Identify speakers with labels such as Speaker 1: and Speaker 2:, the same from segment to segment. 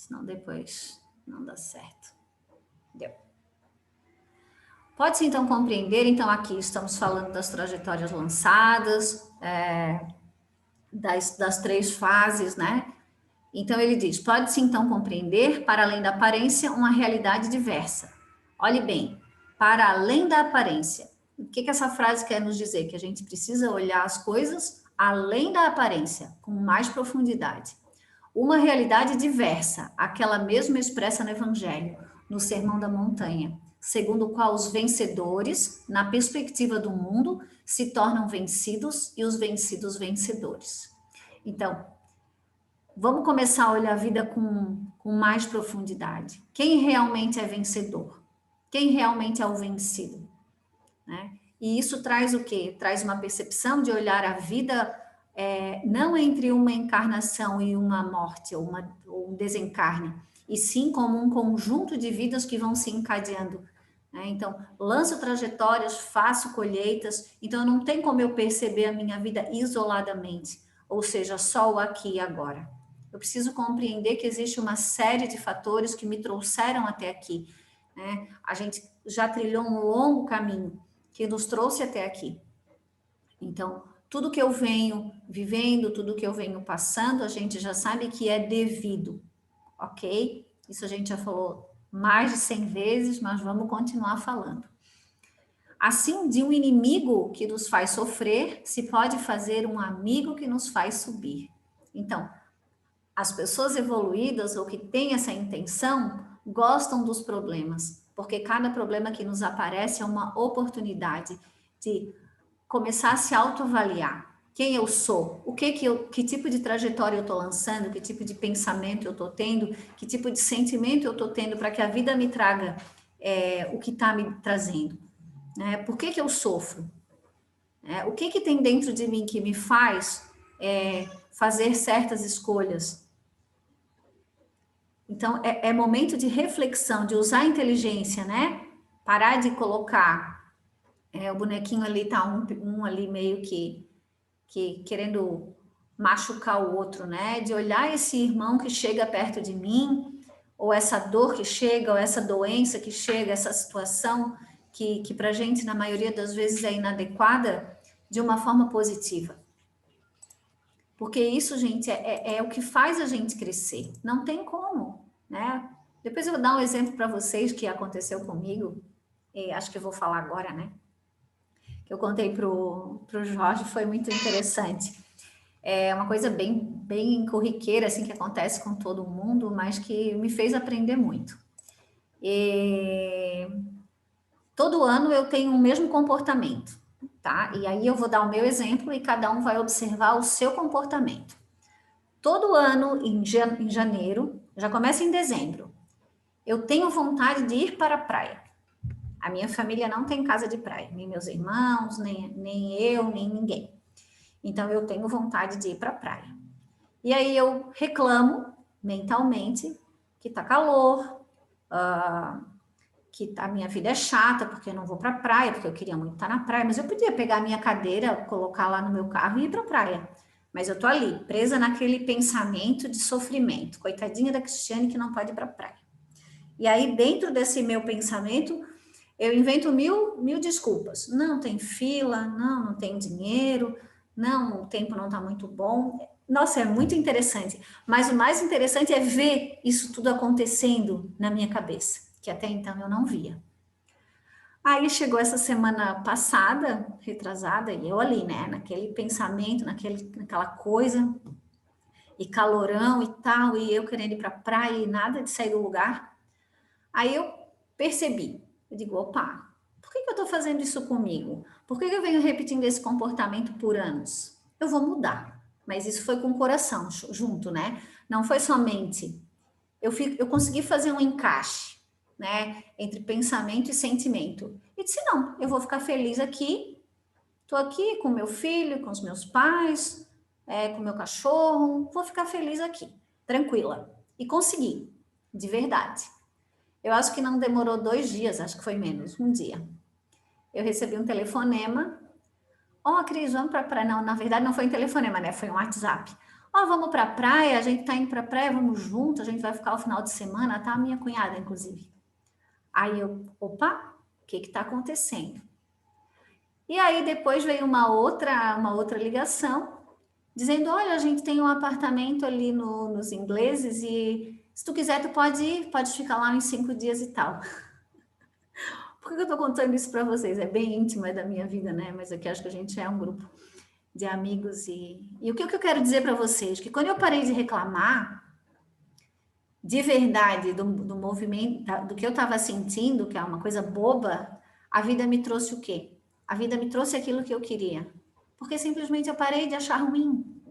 Speaker 1: senão depois não dá certo. Deu. Pode-se, então, compreender, então, aqui estamos falando das trajetórias lançadas, das 3 fases, né? Então, ele diz, pode-se, então, compreender, para além da aparência, uma realidade diversa. Olhe bem, para além da aparência. O que essa frase quer nos dizer? Que a gente precisa olhar as coisas além da aparência, com mais profundidade. Uma realidade diversa, aquela mesmo expressa no Evangelho, no Sermão da Montanha, segundo o qual os vencedores, na perspectiva do mundo, se tornam vencidos e os vencidos vencedores. Então, vamos começar a olhar a vida com mais profundidade. Quem realmente é vencedor? Quem realmente é o vencido? Né? E isso traz o quê? Traz uma percepção de olhar a vida não entre uma encarnação e uma morte, ou um desencarne, e sim como um conjunto de vidas que vão se encadeando. Né? Então, lanço trajetórias, faço colheitas, então não tem como eu perceber a minha vida isoladamente, ou seja, só o aqui e agora. Eu preciso compreender que existe uma série de fatores que me trouxeram até aqui. Né? A gente já trilhou um longo caminho que nos trouxe até aqui. Então, tudo que eu venho vivendo, tudo que eu venho passando, a gente já sabe que é devido, ok? Isso a gente já falou mais de 100 vezes, mas vamos continuar falando. Assim, de um inimigo que nos faz sofrer, se pode fazer um amigo que nos faz subir. Então, as pessoas evoluídas ou que têm essa intenção gostam dos problemas, porque cada problema que nos aparece é uma oportunidade de começar a se autoavaliar. Quem eu sou? Que tipo de trajetória eu estou lançando? Que tipo de pensamento eu estou tendo? Que tipo de sentimento eu estou tendo para que a vida me traga o que está me trazendo? Né? Por que eu sofro? O que tem dentro de mim que me faz fazer certas escolhas? Então, é momento de reflexão, de usar a inteligência, né? Parar de colocar o bonequinho ali, tá um ali meio que querendo machucar o outro, né? De olhar esse irmão que chega perto de mim, ou essa dor que chega, ou essa doença que chega, essa situação que para a gente, na maioria das vezes, é inadequada, de uma forma positiva. Porque isso, gente, é o que faz a gente crescer. Não tem como, né? Depois eu vou dar um exemplo para vocês que aconteceu comigo. Acho que eu vou falar agora, né? Que eu contei pro Jorge, foi muito interessante. É uma coisa bem corriqueira, assim, que acontece com todo mundo, mas que me fez aprender muito. Todo ano eu tenho o mesmo comportamento, tá? E aí eu vou dar o meu exemplo e cada um vai observar o seu comportamento. Todo ano, em janeiro, já começa em dezembro, eu tenho vontade de ir para a praia. A minha família não tem casa de praia, nem meus irmãos, nem eu, nem ninguém. Então, eu tenho vontade de ir para a praia. E aí eu reclamo mentalmente que tá calor, que a minha vida é chata, porque eu não vou para a praia, porque eu queria muito estar na praia, mas eu podia pegar a minha cadeira, colocar lá no meu carro e ir para a praia. Mas eu tô ali, presa naquele pensamento de sofrimento. Coitadinha da Cristiane que não pode ir para a praia. E aí, dentro desse meu pensamento, eu invento mil desculpas. Não tem fila, não tem dinheiro, não, o tempo não está muito bom. Nossa, é muito interessante. Mas o mais interessante é ver isso tudo acontecendo na minha cabeça, que até então eu não via. Aí chegou essa semana passada, retrasada, e eu ali, né, naquele pensamento, naquela coisa, e calorão e tal, e eu querendo ir para a praia e nada de sair do lugar. Aí eu percebi, eu digo, opa, por que eu estou fazendo isso comigo? Por que eu venho repetindo esse comportamento por anos? Eu vou mudar. Mas isso foi com o coração junto, né? Não foi somente. Eu consegui fazer um encaixe, né? Entre pensamento e sentimento. E disse, não, eu vou ficar feliz aqui. Estou aqui com meu filho, com os meus pais, com meu cachorro. Vou ficar feliz aqui, tranquila. E consegui, de verdade. Eu acho que não demorou 2 dias, acho que foi menos, um dia. Eu recebi um telefonema. Cris, vamos para praia. Não, na verdade não foi um telefonema, né? Foi um WhatsApp. Ó, vamos para a praia, a gente está indo para a praia, vamos junto, a gente vai ficar o final de semana, tá? A minha cunhada, inclusive. Aí eu, opa, o que está acontecendo? E aí depois veio uma outra ligação, dizendo, olha, a gente tem um apartamento ali nos ingleses e se tu quiser tu pode ir, pode ficar lá uns 5 dias e tal. Por que eu estou contando isso para vocês? É bem íntimo, é da minha vida, né? Mas aqui acho que a gente é um grupo de amigos e o que eu quero dizer para vocês? Que quando eu parei de reclamar, de verdade, do movimento, do que eu estava sentindo, que é uma coisa boba, a vida me trouxe o quê? A vida me trouxe aquilo que eu queria. Porque simplesmente eu parei de achar ruim.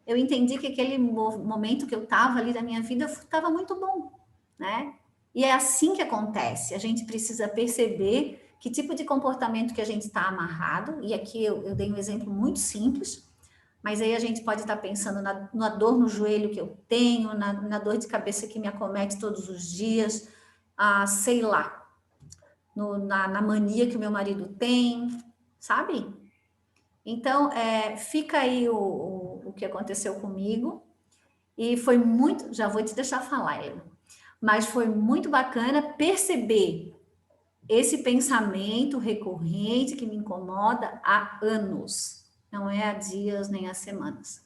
Speaker 1: Eu entendi que aquele momento que eu estava ali da minha vida estava muito bom, né? E é assim que acontece. A gente precisa perceber que tipo de comportamento que a gente está amarrado. E aqui eu dei um exemplo muito simples, mas aí a gente pode estar pensando na dor no joelho que eu tenho, na dor de cabeça que me acomete todos os dias, sei lá, na mania que o meu marido tem, sabe? Então, fica aí o que aconteceu comigo. E foi muito, já vou te deixar falar, Helena, mas foi muito bacana perceber esse pensamento recorrente que me incomoda há anos, não é há dias nem há semanas.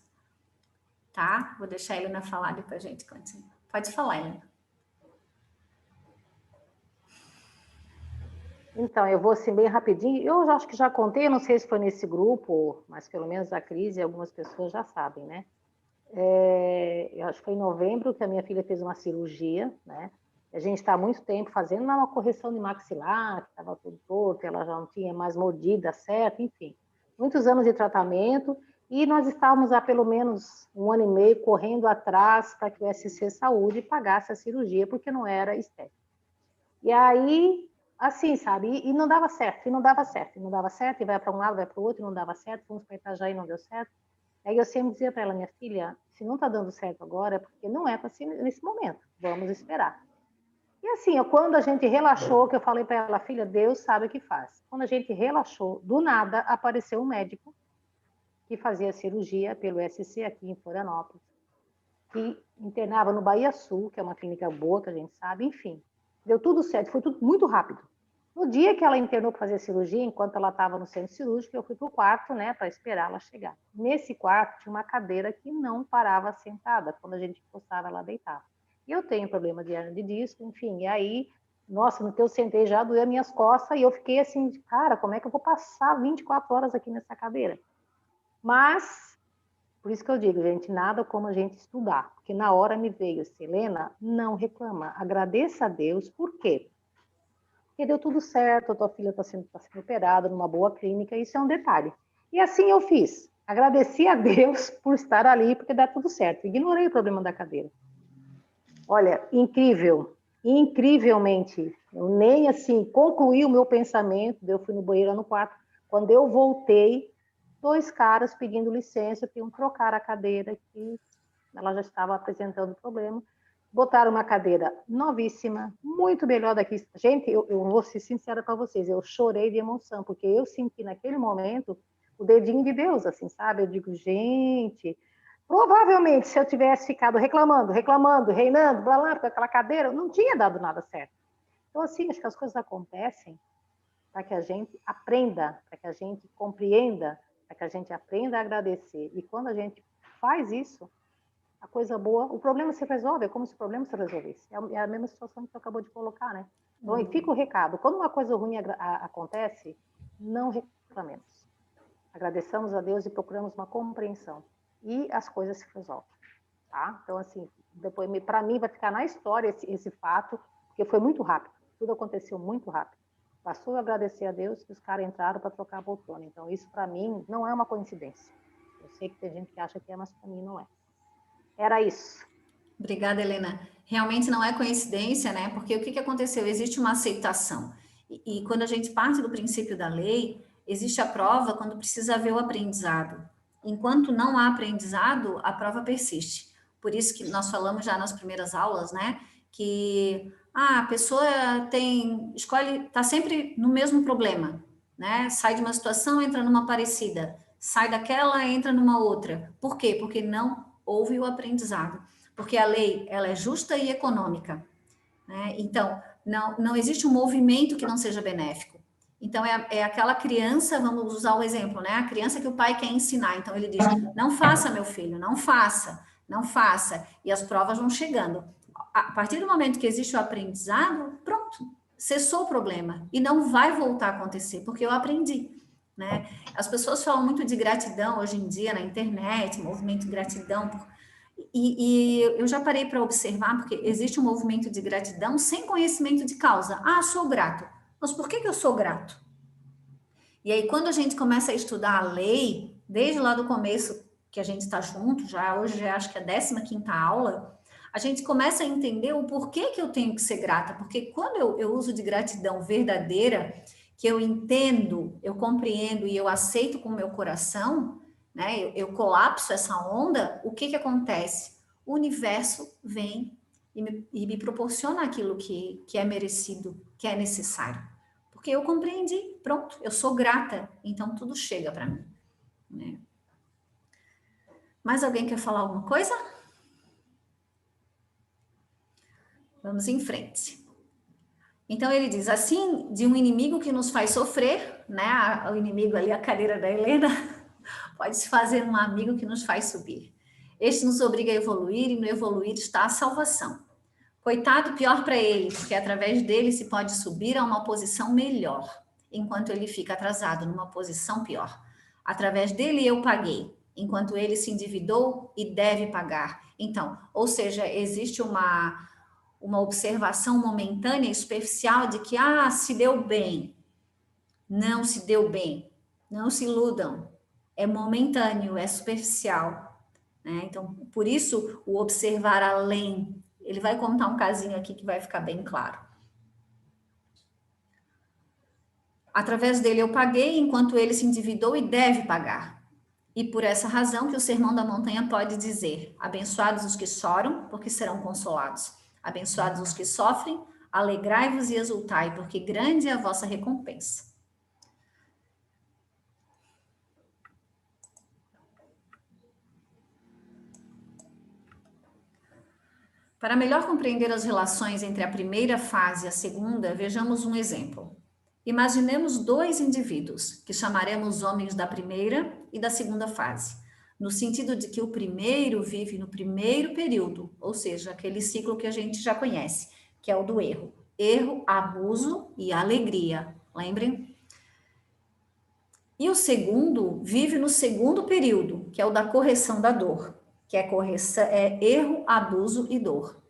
Speaker 1: Tá? Vou deixar a Helena falar depois a gente continua. Pode falar, Helena.
Speaker 2: Então, eu vou assim bem rapidinho. Eu acho que já contei, não sei se foi nesse grupo, mas pelo menos a Cris e algumas pessoas já sabem, né? Eu acho que foi em novembro que a minha filha fez uma cirurgia, né? A gente está há muito tempo fazendo uma correção de maxilar, que estava tudo torto, ela já não tinha mais mordida certa, enfim. Muitos anos de tratamento e nós estávamos há pelo menos 1 ano e meio correndo atrás para que o SC Saúde pagasse a cirurgia, porque não era estética. E aí, assim, sabe? E não dava certo, e não dava certo, e não dava certo, e vai para um lado, vai para o outro, e não dava certo, fomos para Itajaí, não deu certo. Aí eu sempre dizia para ela, minha filha, se não está dando certo agora, é porque não é para ser nesse momento, vamos esperar. E assim, quando a gente relaxou, que eu falei para ela, filha, Deus sabe o que faz. Quando a gente relaxou, do nada apareceu um médico que fazia cirurgia pelo SC aqui em Florianópolis, que internava no Bahia Sul, que é uma clínica boa, que a gente sabe, enfim. Deu tudo certo, foi tudo muito rápido. No dia que ela internou para fazer a cirurgia, enquanto ela estava no centro cirúrgico, eu fui para o quarto, né, para esperar ela chegar. Nesse quarto tinha uma cadeira que não parava sentada, quando a gente encostava, ela deitava. E eu tenho problema de hernia de disco, enfim, e aí, nossa, no que eu sentei já doeu as minhas costas, e eu fiquei assim, cara, como é que eu vou passar 24 horas aqui nessa cadeira? Mas, por isso que eu digo, gente, nada como a gente estudar, porque na hora me veio, Helena, não reclama, agradeça a Deus, por quê? Porque deu tudo certo, a tua filha está sendo operada numa boa clínica, isso é um detalhe. E assim eu fiz. Agradeci a Deus por estar ali, porque dá tudo certo. Ignorei o problema da cadeira. Olha, incrível, incrivelmente. Eu nem assim concluí o meu pensamento, eu fui no banheiro no quarto. Quando eu voltei, 2 caras pedindo licença, que iam trocar a cadeira, que ela já estava apresentando problema. Botaram uma cadeira novíssima, muito melhor daqui. Gente, eu vou ser sincera para vocês, eu chorei de emoção, porque eu senti naquele momento o dedinho de Deus, assim, sabe? Eu digo, gente, provavelmente se eu tivesse ficado reclamando, reinando, blá, blá, com aquela cadeira, não tinha dado nada certo. Então, assim, acho que as coisas acontecem para que a gente aprenda, para que a gente compreenda, para que a gente aprenda a agradecer. E quando a gente faz isso, a coisa boa, o problema se resolve, é como se o problema se resolvesse. É a mesma situação que você acabou de colocar, né? Então, e fica o recado, quando uma coisa ruim acontece, não reclamemos. Agradeçamos a Deus e procuramos uma compreensão. E as coisas se resolvem, tá? Então, assim, depois, para mim, vai ficar na história esse fato, porque foi muito rápido. Tudo aconteceu muito rápido. Passou a agradecer a Deus que os caras entraram para trocar a poltrona. Então, isso, para mim, não é uma coincidência. Eu sei que tem gente que acha que é, mas para mim não é. Era isso.
Speaker 1: Obrigada, Helena. Realmente não é coincidência, né? Porque o que aconteceu? Existe uma aceitação. E quando a gente parte do princípio da lei, existe a prova quando precisa haver o aprendizado. Enquanto não há aprendizado, a prova persiste. Por isso que nós falamos já nas primeiras aulas, né? Que a pessoa escolhe, está sempre no mesmo problema, né? Sai de uma situação, entra numa parecida. Sai daquela, entra numa outra. Por quê? Porque não houve o aprendizado, porque a lei, ela é justa e econômica, né? Então, não existe um movimento que não seja benéfico. Então, é aquela criança, vamos usar o exemplo, né? A criança que o pai quer ensinar. Então, ele diz, não faça, meu filho, não faça, não faça. E as provas vão chegando. A partir do momento que existe o aprendizado, pronto, cessou o problema. E não vai voltar a acontecer, porque eu aprendi, né? As pessoas falam muito de gratidão hoje em dia na internet, movimento de gratidão. E eu já parei para observar, porque existe um movimento de gratidão sem conhecimento de causa. Ah, sou grato. Mas por que eu sou grato? E aí, quando a gente começa a estudar a lei, desde lá do começo, que a gente está junto, já hoje já acho que é a 15ª aula, a gente começa a entender o porquê que eu tenho que ser grata. Porque quando eu uso de gratidão verdadeira, que eu entendo, eu compreendo e eu aceito com o meu coração, né? Eu colapso essa onda, o que acontece? O universo vem e me proporciona aquilo que é merecido, que é necessário. Porque eu compreendi, pronto, eu sou grata, então tudo chega para mim, né? Mais alguém quer falar alguma coisa? Vamos em frente. Então ele diz assim, de um inimigo que nos faz sofrer, né? O inimigo ali, a cadeira da Helena, pode se fazer um amigo que nos faz subir. Este nos obriga a evoluir e no evoluir está a salvação. Coitado, pior para ele, porque através dele se pode subir a uma posição melhor, enquanto ele fica atrasado numa posição pior. Através dele eu paguei, enquanto ele se endividou e deve pagar. Então, ou seja, existe uma observação momentânea e superficial de que, se deu bem. Não se deu bem. Não se iludam. É momentâneo, é superficial, né? Então, por isso, o observar além. Ele vai contar um casinho aqui que vai ficar bem claro. Através dele eu paguei, enquanto ele se endividou e deve pagar. E por essa razão que o Sermão da Montanha pode dizer: abençoados os que choram, porque serão consolados. Abençoados os que sofrem, alegrai-vos e exultai, porque grande é a vossa recompensa. Para melhor compreender as relações entre a primeira fase e a segunda, vejamos um exemplo. Imaginemos 2 indivíduos, que chamaremos homens da primeira e da segunda fase, no sentido de que o primeiro vive no primeiro período, ou seja, aquele ciclo que a gente já conhece, que é o do erro. Erro, abuso e alegria, lembrem? E o segundo vive no segundo período, que é o da correção da dor, que é erro, abuso e dor.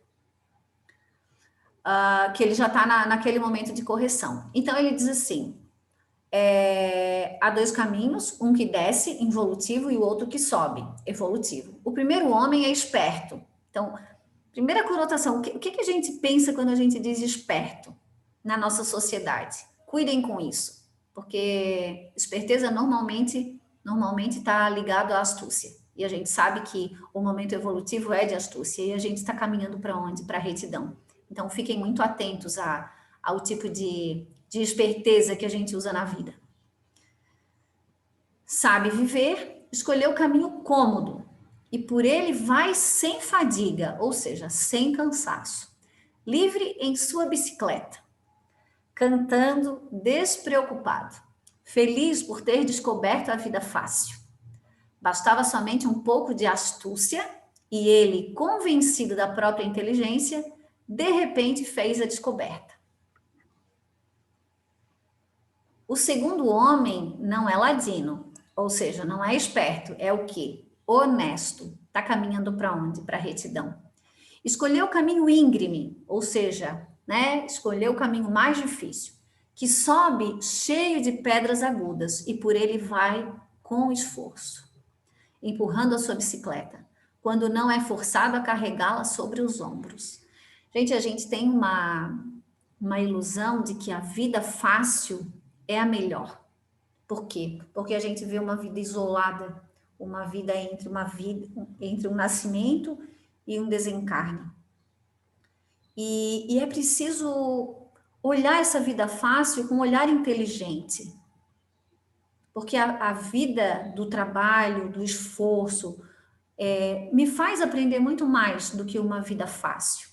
Speaker 1: Que ele já está naquele momento de correção. Então, ele diz assim, há 2 caminhos, um que desce, involutivo, e o outro que sobe, evolutivo. O primeiro homem é esperto. Então, primeira conotação, o que a gente pensa quando a gente diz esperto na nossa sociedade? Cuidem com isso, porque esperteza normalmente está ligado à astúcia. E a gente sabe que o momento evolutivo é de astúcia, e a gente está caminhando para onde? Para a retidão. Então, fiquem muito atentos ao tipo de esperteza que a gente usa na vida. Sabe viver, escolheu o caminho cômodo, e por ele vai sem fadiga, ou seja, sem cansaço, livre em sua bicicleta, cantando despreocupado, feliz por ter descoberto a vida fácil. Bastava somente um pouco de astúcia, e ele, convencido da própria inteligência, de repente fez a descoberta. O segundo homem não é ladino, ou seja, não é esperto, é o quê? Honesto. Está caminhando para onde? Para a retidão. Escolheu o caminho íngreme, ou seja, né, escolheu o caminho mais difícil, que sobe cheio de pedras agudas, e por ele vai com esforço, empurrando a sua bicicleta, quando não é forçado a carregá-la sobre os ombros. Gente, a gente tem uma ilusão de que a vida fácil é a melhor. Por quê? Porque a gente vê uma vida isolada, uma vida entre um nascimento e um desencarne. E é preciso olhar essa vida fácil com um olhar inteligente. Porque a vida do trabalho, do esforço, me faz aprender muito mais do que uma vida fácil.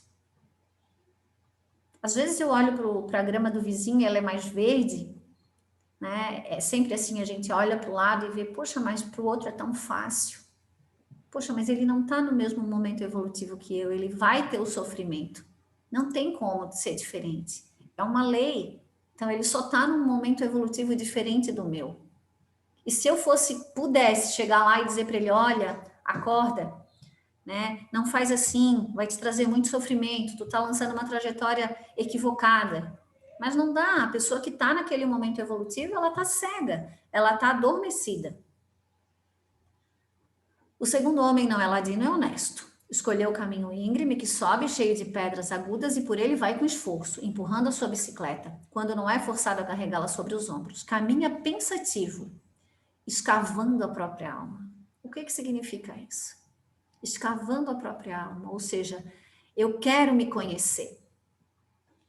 Speaker 1: Às vezes eu olho para a grama do vizinho e ela é mais verde, né? É sempre assim, a gente olha para o lado e vê, poxa, mas para o outro é tão fácil. Poxa, mas ele não está no mesmo momento evolutivo que eu, ele vai ter o sofrimento. Não tem como ser diferente. É uma lei. Então, ele só está num momento evolutivo diferente do meu. E se eu pudesse chegar lá e dizer para ele, olha, acorda, né? Não faz assim, vai te trazer muito sofrimento, tu tá lançando uma trajetória equivocada. Mas não dá, a pessoa que está naquele momento evolutivo, ela está cega, ela está adormecida. O segundo homem não é ladino, é honesto. Escolheu o caminho íngreme que sobe, cheio de pedras agudas, e por ele vai com esforço, empurrando a sua bicicleta, quando não é forçado a carregá-la sobre os ombros. Caminha pensativo, escavando a própria alma. O que significa isso? Escavando a própria alma, ou seja, eu quero me conhecer.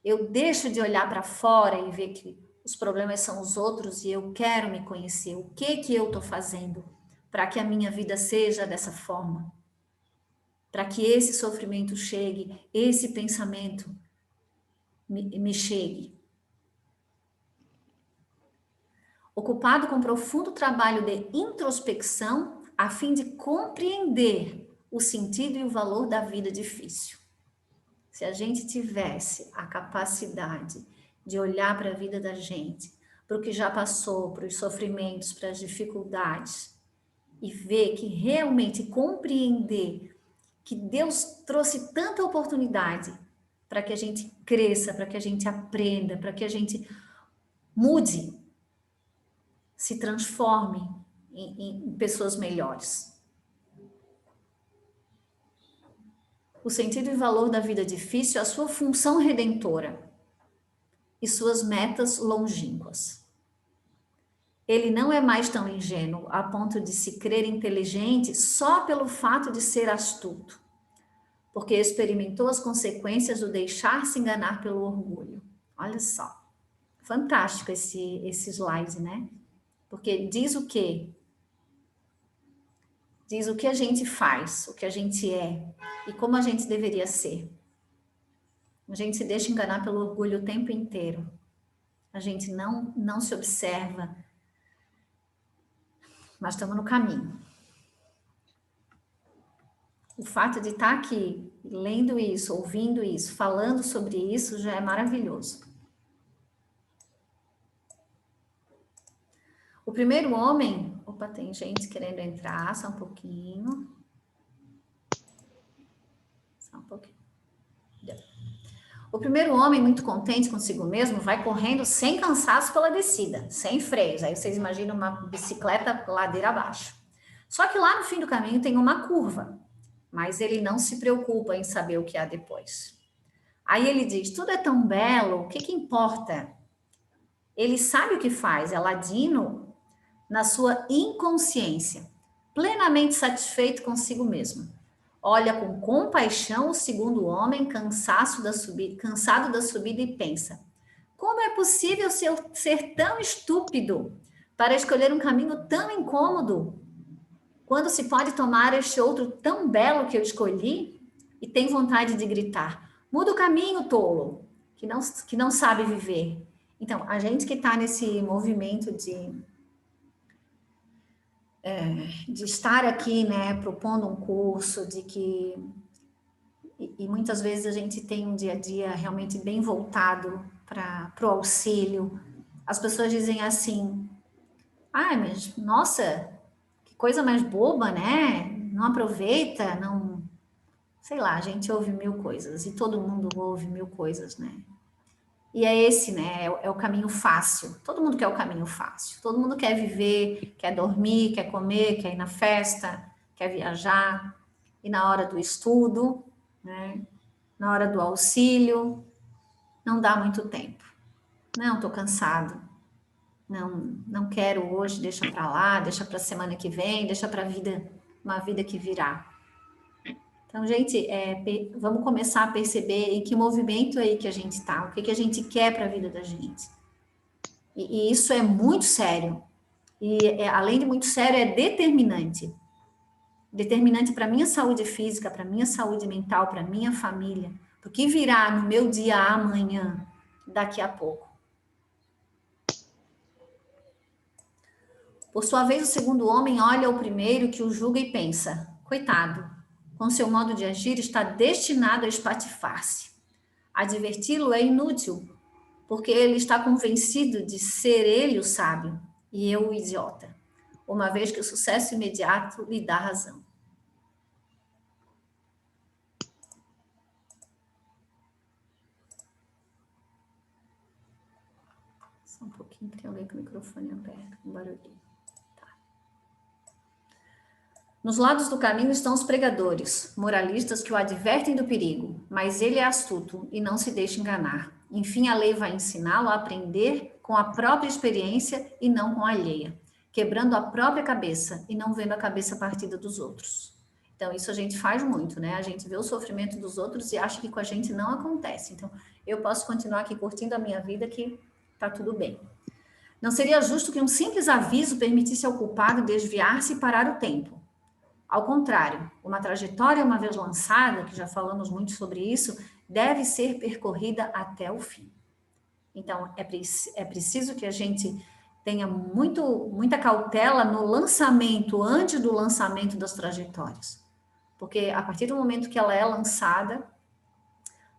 Speaker 1: Eu deixo de olhar para fora e ver que os problemas são os outros e eu quero me conhecer. O que eu estou fazendo para que a minha vida seja dessa forma? Para que esse sofrimento chegue, esse pensamento me chegue. Ocupado com profundo trabalho de introspecção, a fim de compreender o sentido e o valor da vida difícil. Se a gente tivesse a capacidade de olhar para a vida da gente, para o que já passou, para os sofrimentos, para as dificuldades, e ver que realmente compreender que Deus trouxe tanta oportunidade para que a gente cresça, para que a gente aprenda, para que a gente mude, se transforme em pessoas melhores. O sentido e valor da vida difícil é a sua função redentora e suas metas longínquas. Ele não é mais tão ingênuo a ponto de se crer inteligente só pelo fato de ser astuto, porque experimentou as consequências do deixar-se enganar pelo orgulho. Olha só, fantástico esse slide, né? Porque diz o quê? Diz o que a gente faz, o que a gente é e como a gente deveria ser. A gente se deixa enganar pelo orgulho o tempo inteiro. A gente não se observa, mas estamos no caminho. O fato de estar aqui, lendo isso, ouvindo isso, falando sobre isso, já é maravilhoso. O primeiro homem... Opa, tem gente querendo entrar, só um pouquinho. Só um pouquinho. O primeiro homem, muito contente consigo mesmo, vai correndo sem cansaço pela descida, sem freios. Aí vocês imaginam uma bicicleta ladeira abaixo. Só que lá no fim do caminho tem uma curva, mas ele não se preocupa em saber o que há depois. Aí ele diz, tudo é tão belo, o que importa? Ele sabe o que faz, é ladino na sua inconsciência, plenamente satisfeito consigo mesmo. Olha com compaixão o segundo homem, cansado da subida e pensa, como é possível ser tão estúpido para escolher um caminho tão incômodo, quando se pode tomar este outro tão belo que eu escolhi? E tem vontade de gritar, muda o caminho, tolo, que não sabe viver. Então, a gente que está nesse movimento de estar aqui, né, propondo um curso, e muitas vezes a gente tem um dia a dia realmente bem voltado para o auxílio. As pessoas dizem assim, mas nossa, que coisa mais boba, né? Não aproveita, não... Sei lá, a gente ouve mil coisas, e todo mundo ouve mil coisas, né? E é esse, né? É o caminho fácil. Todo mundo quer o caminho fácil. Todo mundo quer viver, quer dormir, quer comer, quer ir na festa, quer viajar. E na hora do estudo, né? Na hora do auxílio, não dá muito tempo. Não, estou cansado. Não quero hoje, deixa para lá, deixa para a semana que vem, deixa para uma vida que virá. Então, gente, vamos começar a perceber em que movimento aí que a gente está, o que a gente quer para a vida da gente. E isso é muito sério. E, além de muito sério, é determinante. determinante para a minha saúde física, para a minha saúde mental, para a minha família, para o que virá no meu dia amanhã, daqui a pouco. Por sua vez, o segundo homem olha o primeiro que o julga e pensa: coitado, com seu modo de agir está destinado a espatifar-se. Adverti-lo é inútil, porque ele está convencido de ser ele o sábio e eu o idiota, uma vez que o sucesso imediato lhe dá razão. Só um pouquinho, tem alguém com o microfone aberto, com barulhinho. Nos lados do caminho estão os pregadores, moralistas que o advertem do perigo, mas ele é astuto e não se deixa enganar. Enfim, a lei vai ensiná-lo a aprender com a própria experiência e não com a alheia, quebrando a própria cabeça e não vendo a cabeça partida dos outros. Então, isso a gente faz muito, né? A gente vê o sofrimento dos outros e acha que com a gente não acontece. Então, eu posso continuar aqui curtindo a minha vida que tá tudo bem. Não seria justo que um simples aviso permitisse ao culpado desviar-se e parar o tempo. Ao contrário, uma trajetória, uma vez lançada, que já falamos muito sobre isso, deve ser percorrida até o fim. Então, é preciso que a gente tenha muita cautela no lançamento, antes do lançamento das trajetórias. Porque a partir do momento que ela é lançada,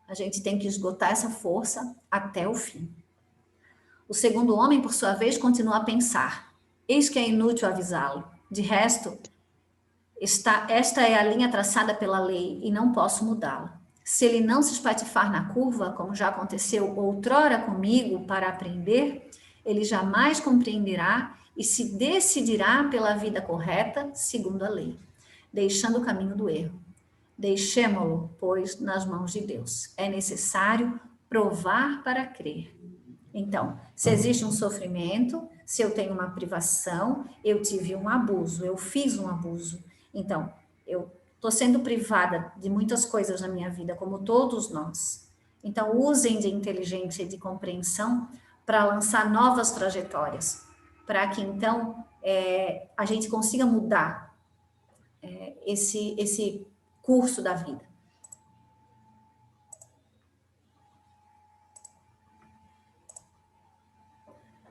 Speaker 1: a gente tem que esgotar essa força até o fim. O segundo homem, por sua vez, continua a pensar: eis que é inútil avisá-lo. De resto, esta é a linha traçada pela lei e não posso mudá-la. Se ele não se espatifar na curva, como já aconteceu outrora comigo para aprender, ele jamais compreenderá e se decidirá pela vida correta, segundo a lei, deixando o caminho do erro. Deixemo-lo, pois, nas mãos de Deus. É necessário provar para crer. Então, se existe um sofrimento, se eu tenho uma privação, eu tive um abuso, eu fiz um abuso. Então, eu estou sendo privada de muitas coisas na minha vida, como todos nós. Então, usem de inteligência e de compreensão para lançar novas trajetórias, para que, então, a gente consiga mudar esse curso da vida.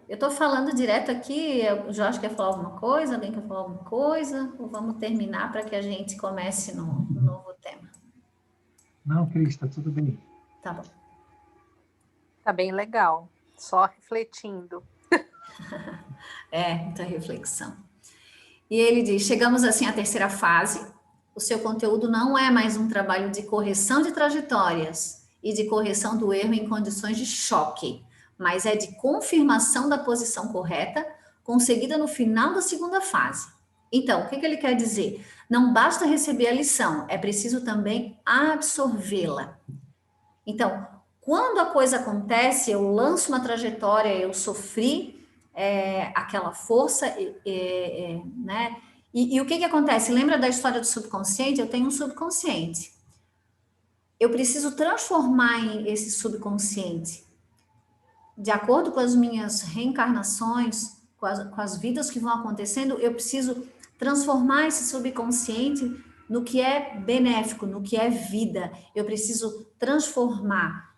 Speaker 1: Eu estou falando direto aqui, o Jorge quer falar alguma coisa? Alguém quer falar alguma coisa? Ou vamos terminar para que a gente comece no novo tema?
Speaker 3: Não, Cris, está tudo bem.
Speaker 1: Tá bom.
Speaker 4: Tá bem legal, só refletindo.
Speaker 1: Muita reflexão. E ele diz: chegamos assim à terceira fase. O seu conteúdo não é mais um trabalho de correção de trajetórias e de correção do erro em condições de choque, mas é de confirmação da posição correta, conseguida no final da segunda fase. Então, o que ele quer dizer? Não basta receber a lição, é preciso também absorvê-la. Então, quando a coisa acontece, eu lanço uma trajetória, eu sofri aquela força, né? E o que acontece? Lembra da história do subconsciente? Eu tenho um subconsciente. Eu preciso transformar esse subconsciente de acordo com as minhas reencarnações, com as vidas que vão acontecendo. Eu preciso transformar esse subconsciente no que é benéfico, no que é vida. Eu preciso transformar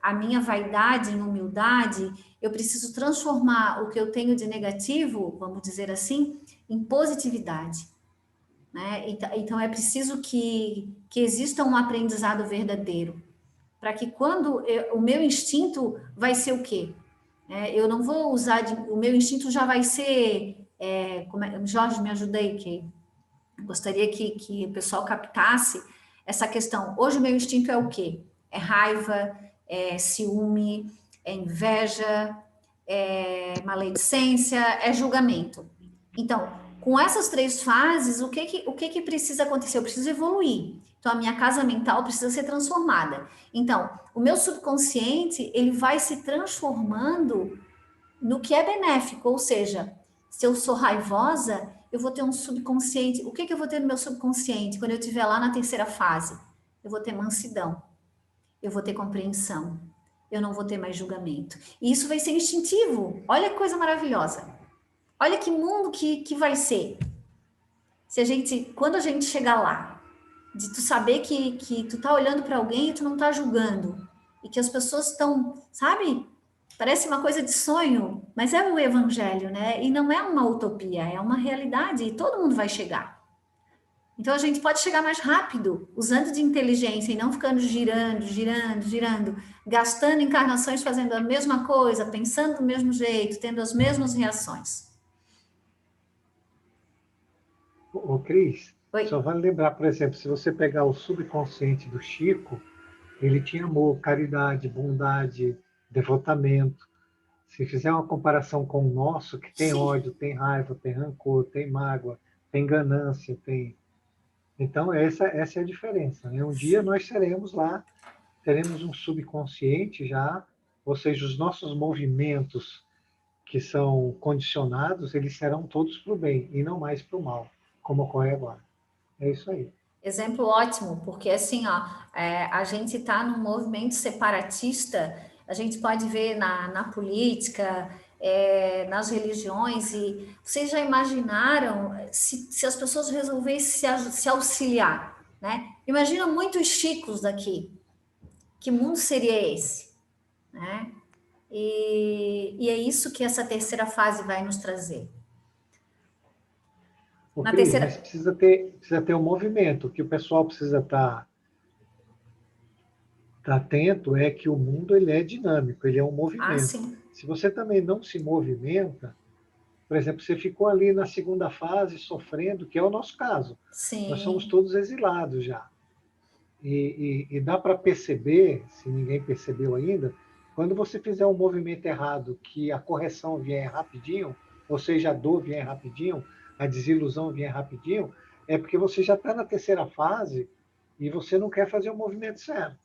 Speaker 1: a minha vaidade em humildade. Eu preciso transformar o que eu tenho de negativo, vamos dizer assim, em positividade. Né? Então, é preciso que exista um aprendizado verdadeiro, para que quando o meu instinto vai ser o quê? Eu não vou usar, o meu instinto já vai ser, Jorge, me ajuda aí, que eu gostaria que o pessoal captasse essa questão. Hoje o meu instinto é o quê? É raiva, é ciúme, é inveja, é maledicência, é julgamento. Então, com essas três fases, o que precisa acontecer? Eu preciso evoluir. Então, a minha casa mental precisa ser transformada. Então, o meu subconsciente, ele vai se transformando no que é benéfico. Ou seja, se eu sou raivosa, eu vou ter um subconsciente. O que eu vou ter no meu subconsciente quando eu estiver lá na terceira fase? Eu vou ter mansidão. Eu vou ter compreensão. Eu não vou ter mais julgamento. E isso vai ser instintivo. Olha que coisa maravilhosa. Olha que mundo que vai ser. quando a gente chegar lá, de tu saber que tu tá olhando para alguém e tu não tá julgando, e que as pessoas estão, sabe? Parece uma coisa de sonho, mas é o evangelho, né? E não é uma utopia, é uma realidade e todo mundo vai chegar. Então a gente pode chegar mais rápido, usando de inteligência e não ficando girando, girando, girando, gastando encarnações fazendo a mesma coisa, pensando do mesmo jeito, tendo as mesmas reações.
Speaker 3: Ô, Cris,
Speaker 1: Oi?
Speaker 3: só vale lembrar, por exemplo, se você pegar o subconsciente do Chico, ele tinha amor, caridade, bondade, devotamento. Se fizer uma comparação com o nosso, que tem
Speaker 1: Sim.
Speaker 3: ódio, tem raiva, tem rancor, tem mágoa, tem ganância, tem... Então, essa é a diferença. Né? Um dia nós seremos lá, teremos um subconsciente já, ou seja, os nossos movimentos que são condicionados, eles serão todos para o bem e não mais para o mal, como ocorre agora. É isso aí.
Speaker 1: Exemplo ótimo, porque assim, ó, a gente está num movimento separatista, a gente pode ver na política, nas religiões, e vocês já imaginaram se as pessoas resolvessem se auxiliar, né? Imagina muitos Chicos daqui, que mundo seria esse, né? E é isso que essa terceira fase vai nos trazer.
Speaker 3: Ô,
Speaker 1: Na
Speaker 3: Cris, mas
Speaker 1: terceira...
Speaker 3: precisa ter um movimento. O que o pessoal precisa tá atento é que o mundo ele é dinâmico, ele é um
Speaker 1: Ah,
Speaker 3: movimento.
Speaker 1: sim,
Speaker 3: Se você também não se movimenta, por exemplo, você ficou ali na segunda fase sofrendo, que é o nosso caso. Nós somos
Speaker 1: sim,
Speaker 3: todos exilados já. E dá para perceber, se ninguém percebeu ainda, quando você fizer um movimento errado, que a correção vier rapidinho, ou seja, a dor vier rapidinho, a desilusão vier rapidinho, é porque você já está na terceira fase e você não quer fazer o movimento certo.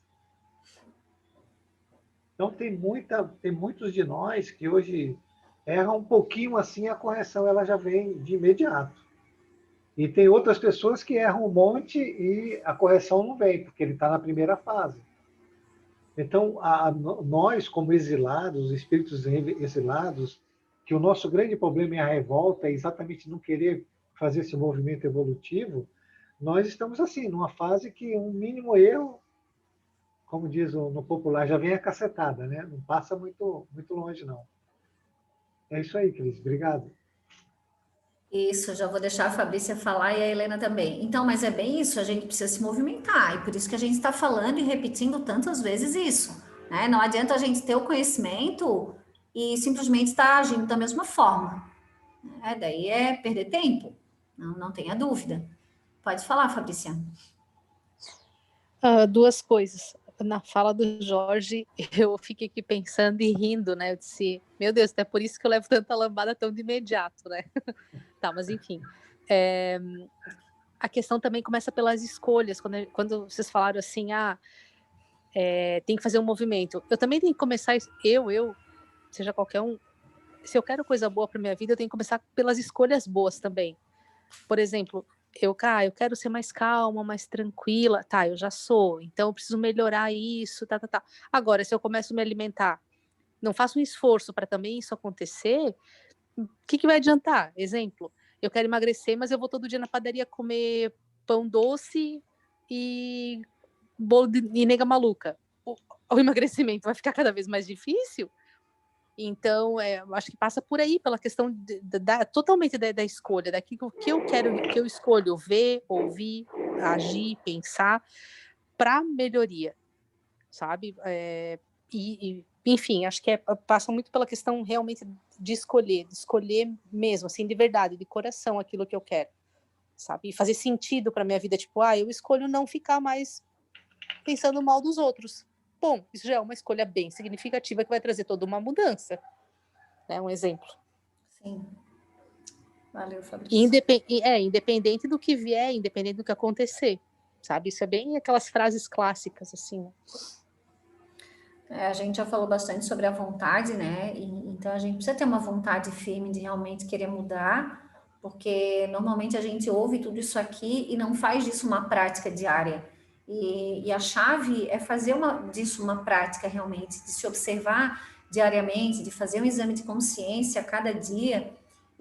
Speaker 3: Então tem muitos de nós que hoje erram um pouquinho assim, a correção ela já vem de imediato. E tem outras pessoas que erram um monte e a correção não vem, porque ele está na primeira fase. Então, nós, como exilados, espíritos exilados, que o nosso grande problema é a revolta, é exatamente não querer fazer esse movimento evolutivo, nós estamos assim, numa fase que um mínimo erro, como diz no popular, já vem a cacetada, né? Não passa muito, muito longe, não. É isso aí, Cris. Obrigado.
Speaker 1: isso, já vou deixar a Fabrícia falar e a Helena também. Então, mas é bem isso, a gente precisa se movimentar, e por isso que a gente está falando e repetindo tantas vezes isso, né? Não adianta a gente ter o conhecimento e simplesmente estar agindo da mesma forma, né? Daí é perder tempo, não tenha dúvida. Pode falar, Fabrícia.
Speaker 4: Duas coisas. Na fala do Jorge, eu fiquei aqui pensando e rindo, né? Eu disse, meu Deus, até por isso que eu levo tanta lambada tão de imediato, né? Tá, mas enfim. A questão também começa pelas escolhas. Quando vocês falaram assim, tem que fazer um movimento. Eu também tenho que começar, seja qualquer um, se eu quero coisa boa para minha vida, eu tenho que começar pelas escolhas boas também. Por exemplo, eu quero ser mais calma, mais tranquila. Tá, eu já sou, então eu preciso melhorar isso, tá. Agora, se eu começo a me alimentar, não faço um esforço para também isso acontecer, o que vai adiantar? Exemplo, eu quero emagrecer, mas eu vou todo dia na padaria comer pão doce e bolo e nega maluca. O emagrecimento vai ficar cada vez mais difícil? Então, acho que passa por aí, pela questão totalmente da escolha, daquilo que eu quero, que eu escolho ver, ouvir, agir, pensar, para melhoria, sabe? Enfim, acho que passa muito pela questão realmente de escolher mesmo, assim, de verdade, de coração, aquilo que eu quero, sabe? E fazer sentido para minha vida, tipo, eu escolho não ficar mais pensando mal dos outros. Bom, isso já é uma escolha bem significativa que vai trazer toda uma mudança. É um exemplo.
Speaker 1: Sim. Valeu, Fabrício.
Speaker 4: Independente do que vier, independente do que acontecer, sabe? Isso é bem aquelas frases clássicas, assim.
Speaker 1: A gente já falou bastante sobre a vontade, né? Então a gente precisa ter uma vontade firme de realmente querer mudar, porque normalmente a gente ouve tudo isso aqui e não faz disso uma prática diária. E a chave é fazer disso uma prática realmente, de se observar diariamente, de fazer um exame de consciência a cada dia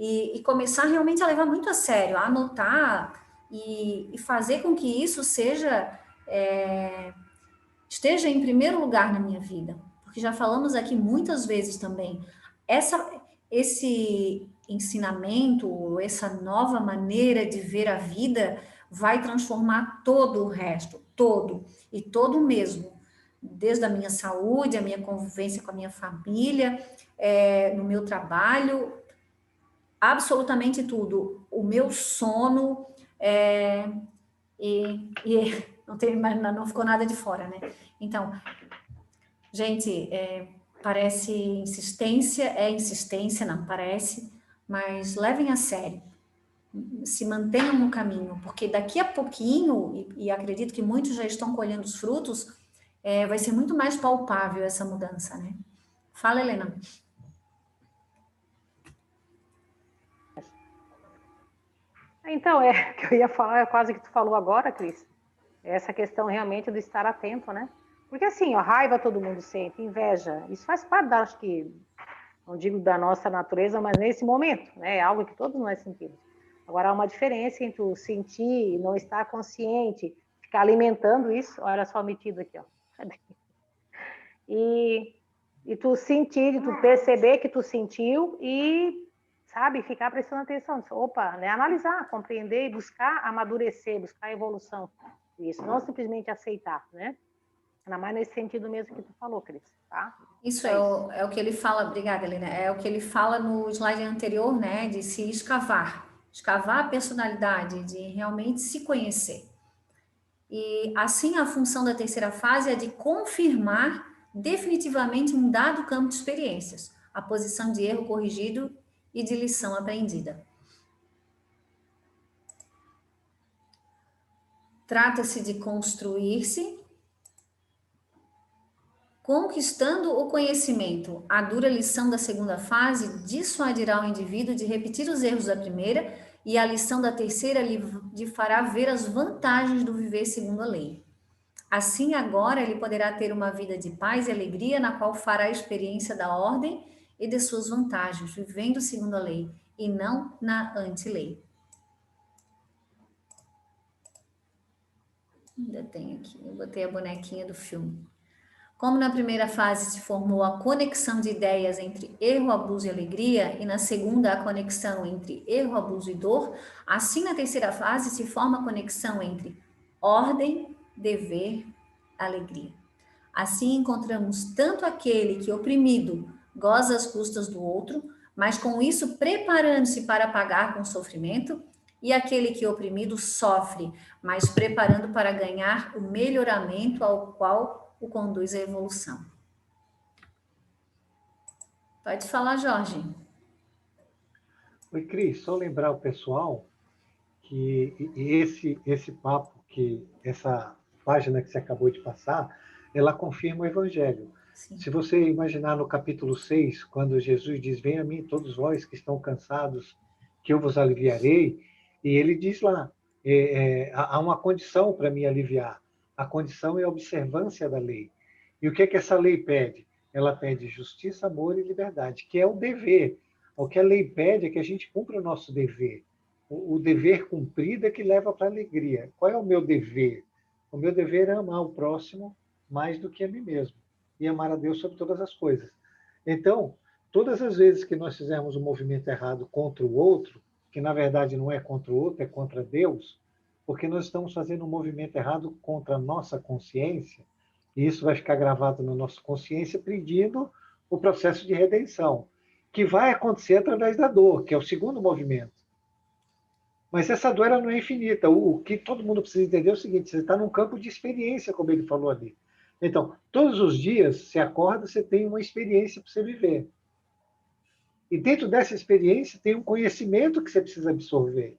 Speaker 1: e começar realmente a levar muito a sério, a anotar e fazer com que isso esteja em primeiro lugar na minha vida. Porque já falamos aqui muitas vezes também, esse ensinamento, essa nova maneira de ver a vida vai transformar todo o resto, todo, e todo mesmo, desde a minha saúde, a minha convivência com a minha família, no meu trabalho, absolutamente tudo, o meu sono, e não ficou nada de fora, né? Então, gente, parece insistência, não parece, mas levem a sério, se mantenham no caminho, porque daqui a pouquinho, e acredito que muitos já estão colhendo os frutos, vai ser muito mais palpável essa mudança, né? Fala, Helena.
Speaker 2: Então, o que eu ia falar, é quase que tu falou agora, Cris. Essa questão realmente do estar atento, né? Porque assim, ó, raiva todo mundo sente, inveja, isso faz parte, acho que, não digo da nossa natureza, mas nesse momento, né? É algo que todos nós sentimos. Agora, há uma diferença entre o sentir e não estar consciente, ficar alimentando isso, olha só metido aqui, ó. E tu sentir, tu perceber que tu sentiu e, sabe, ficar prestando atenção. Opa, né? Analisar, compreender e buscar amadurecer, buscar evolução. Isso, não simplesmente aceitar, né? Ainda mais nesse sentido mesmo que tu falou, Cris, tá?
Speaker 1: Isso é o que ele fala, obrigada, Helena, é o que ele fala no slide anterior, né, de se escavar a personalidade, de realmente se conhecer. E assim a função da terceira fase é de confirmar definitivamente um dado campo de experiências, a posição de erro corrigido e de lição aprendida. Trata-se de construir-se, conquistando o conhecimento. A dura lição da segunda fase dissuadirá o indivíduo de repetir os erros da primeira, e a lição da terceira lhe fará ver as vantagens do viver segundo a lei. Assim, agora ele poderá ter uma vida de paz e alegria, na qual fará a experiência da ordem e de suas vantagens, vivendo segundo a lei, e não na anti-lei. Ainda tem aqui, eu botei a bonequinha do filme. Como na primeira fase se formou a conexão de ideias entre erro, abuso e alegria, e na segunda a conexão entre erro, abuso e dor, assim na terceira fase se forma a conexão entre ordem, dever, alegria. Assim encontramos tanto aquele que, oprimido, goza às custas do outro, mas com isso preparando-se para pagar com sofrimento, e aquele que, oprimido, sofre, mas preparando para ganhar o melhoramento ao qual o conduz à evolução. Pode falar, Jorge.
Speaker 3: Oi, Cris, só lembrar o pessoal que esse papo, que essa página que você acabou de passar, ela confirma o Evangelho.
Speaker 1: Sim.
Speaker 3: Se você imaginar no capítulo 6, quando Jesus diz, venha a mim todos vós que estão cansados, que eu vos aliviarei, e ele diz lá, há uma condição para me aliviar. A condição é a observância da lei. E o que é que essa lei pede? Ela pede justiça, amor e liberdade, que é o dever. O que a lei pede é que a gente cumpra o nosso dever. O dever cumprido é que leva para a alegria. Qual é o meu dever? O meu dever é amar o próximo mais do que a mim mesmo. E amar a Deus sobre todas as coisas. Então, todas as vezes que nós fizermos um movimento errado contra o outro, que na verdade não é contra o outro, é contra Deus, porque nós estamos fazendo um movimento errado contra a nossa consciência, e isso vai ficar gravado na nossa consciência, pedindo o processo de redenção, que vai acontecer através da dor, que é o segundo movimento. Mas essa dor ela não é infinita. O que todo mundo precisa entender é o seguinte, você está num campo de experiência, como ele falou ali. Então, todos os dias, você acorda, você tem uma experiência para você viver. E dentro dessa experiência tem um conhecimento que você precisa absorver.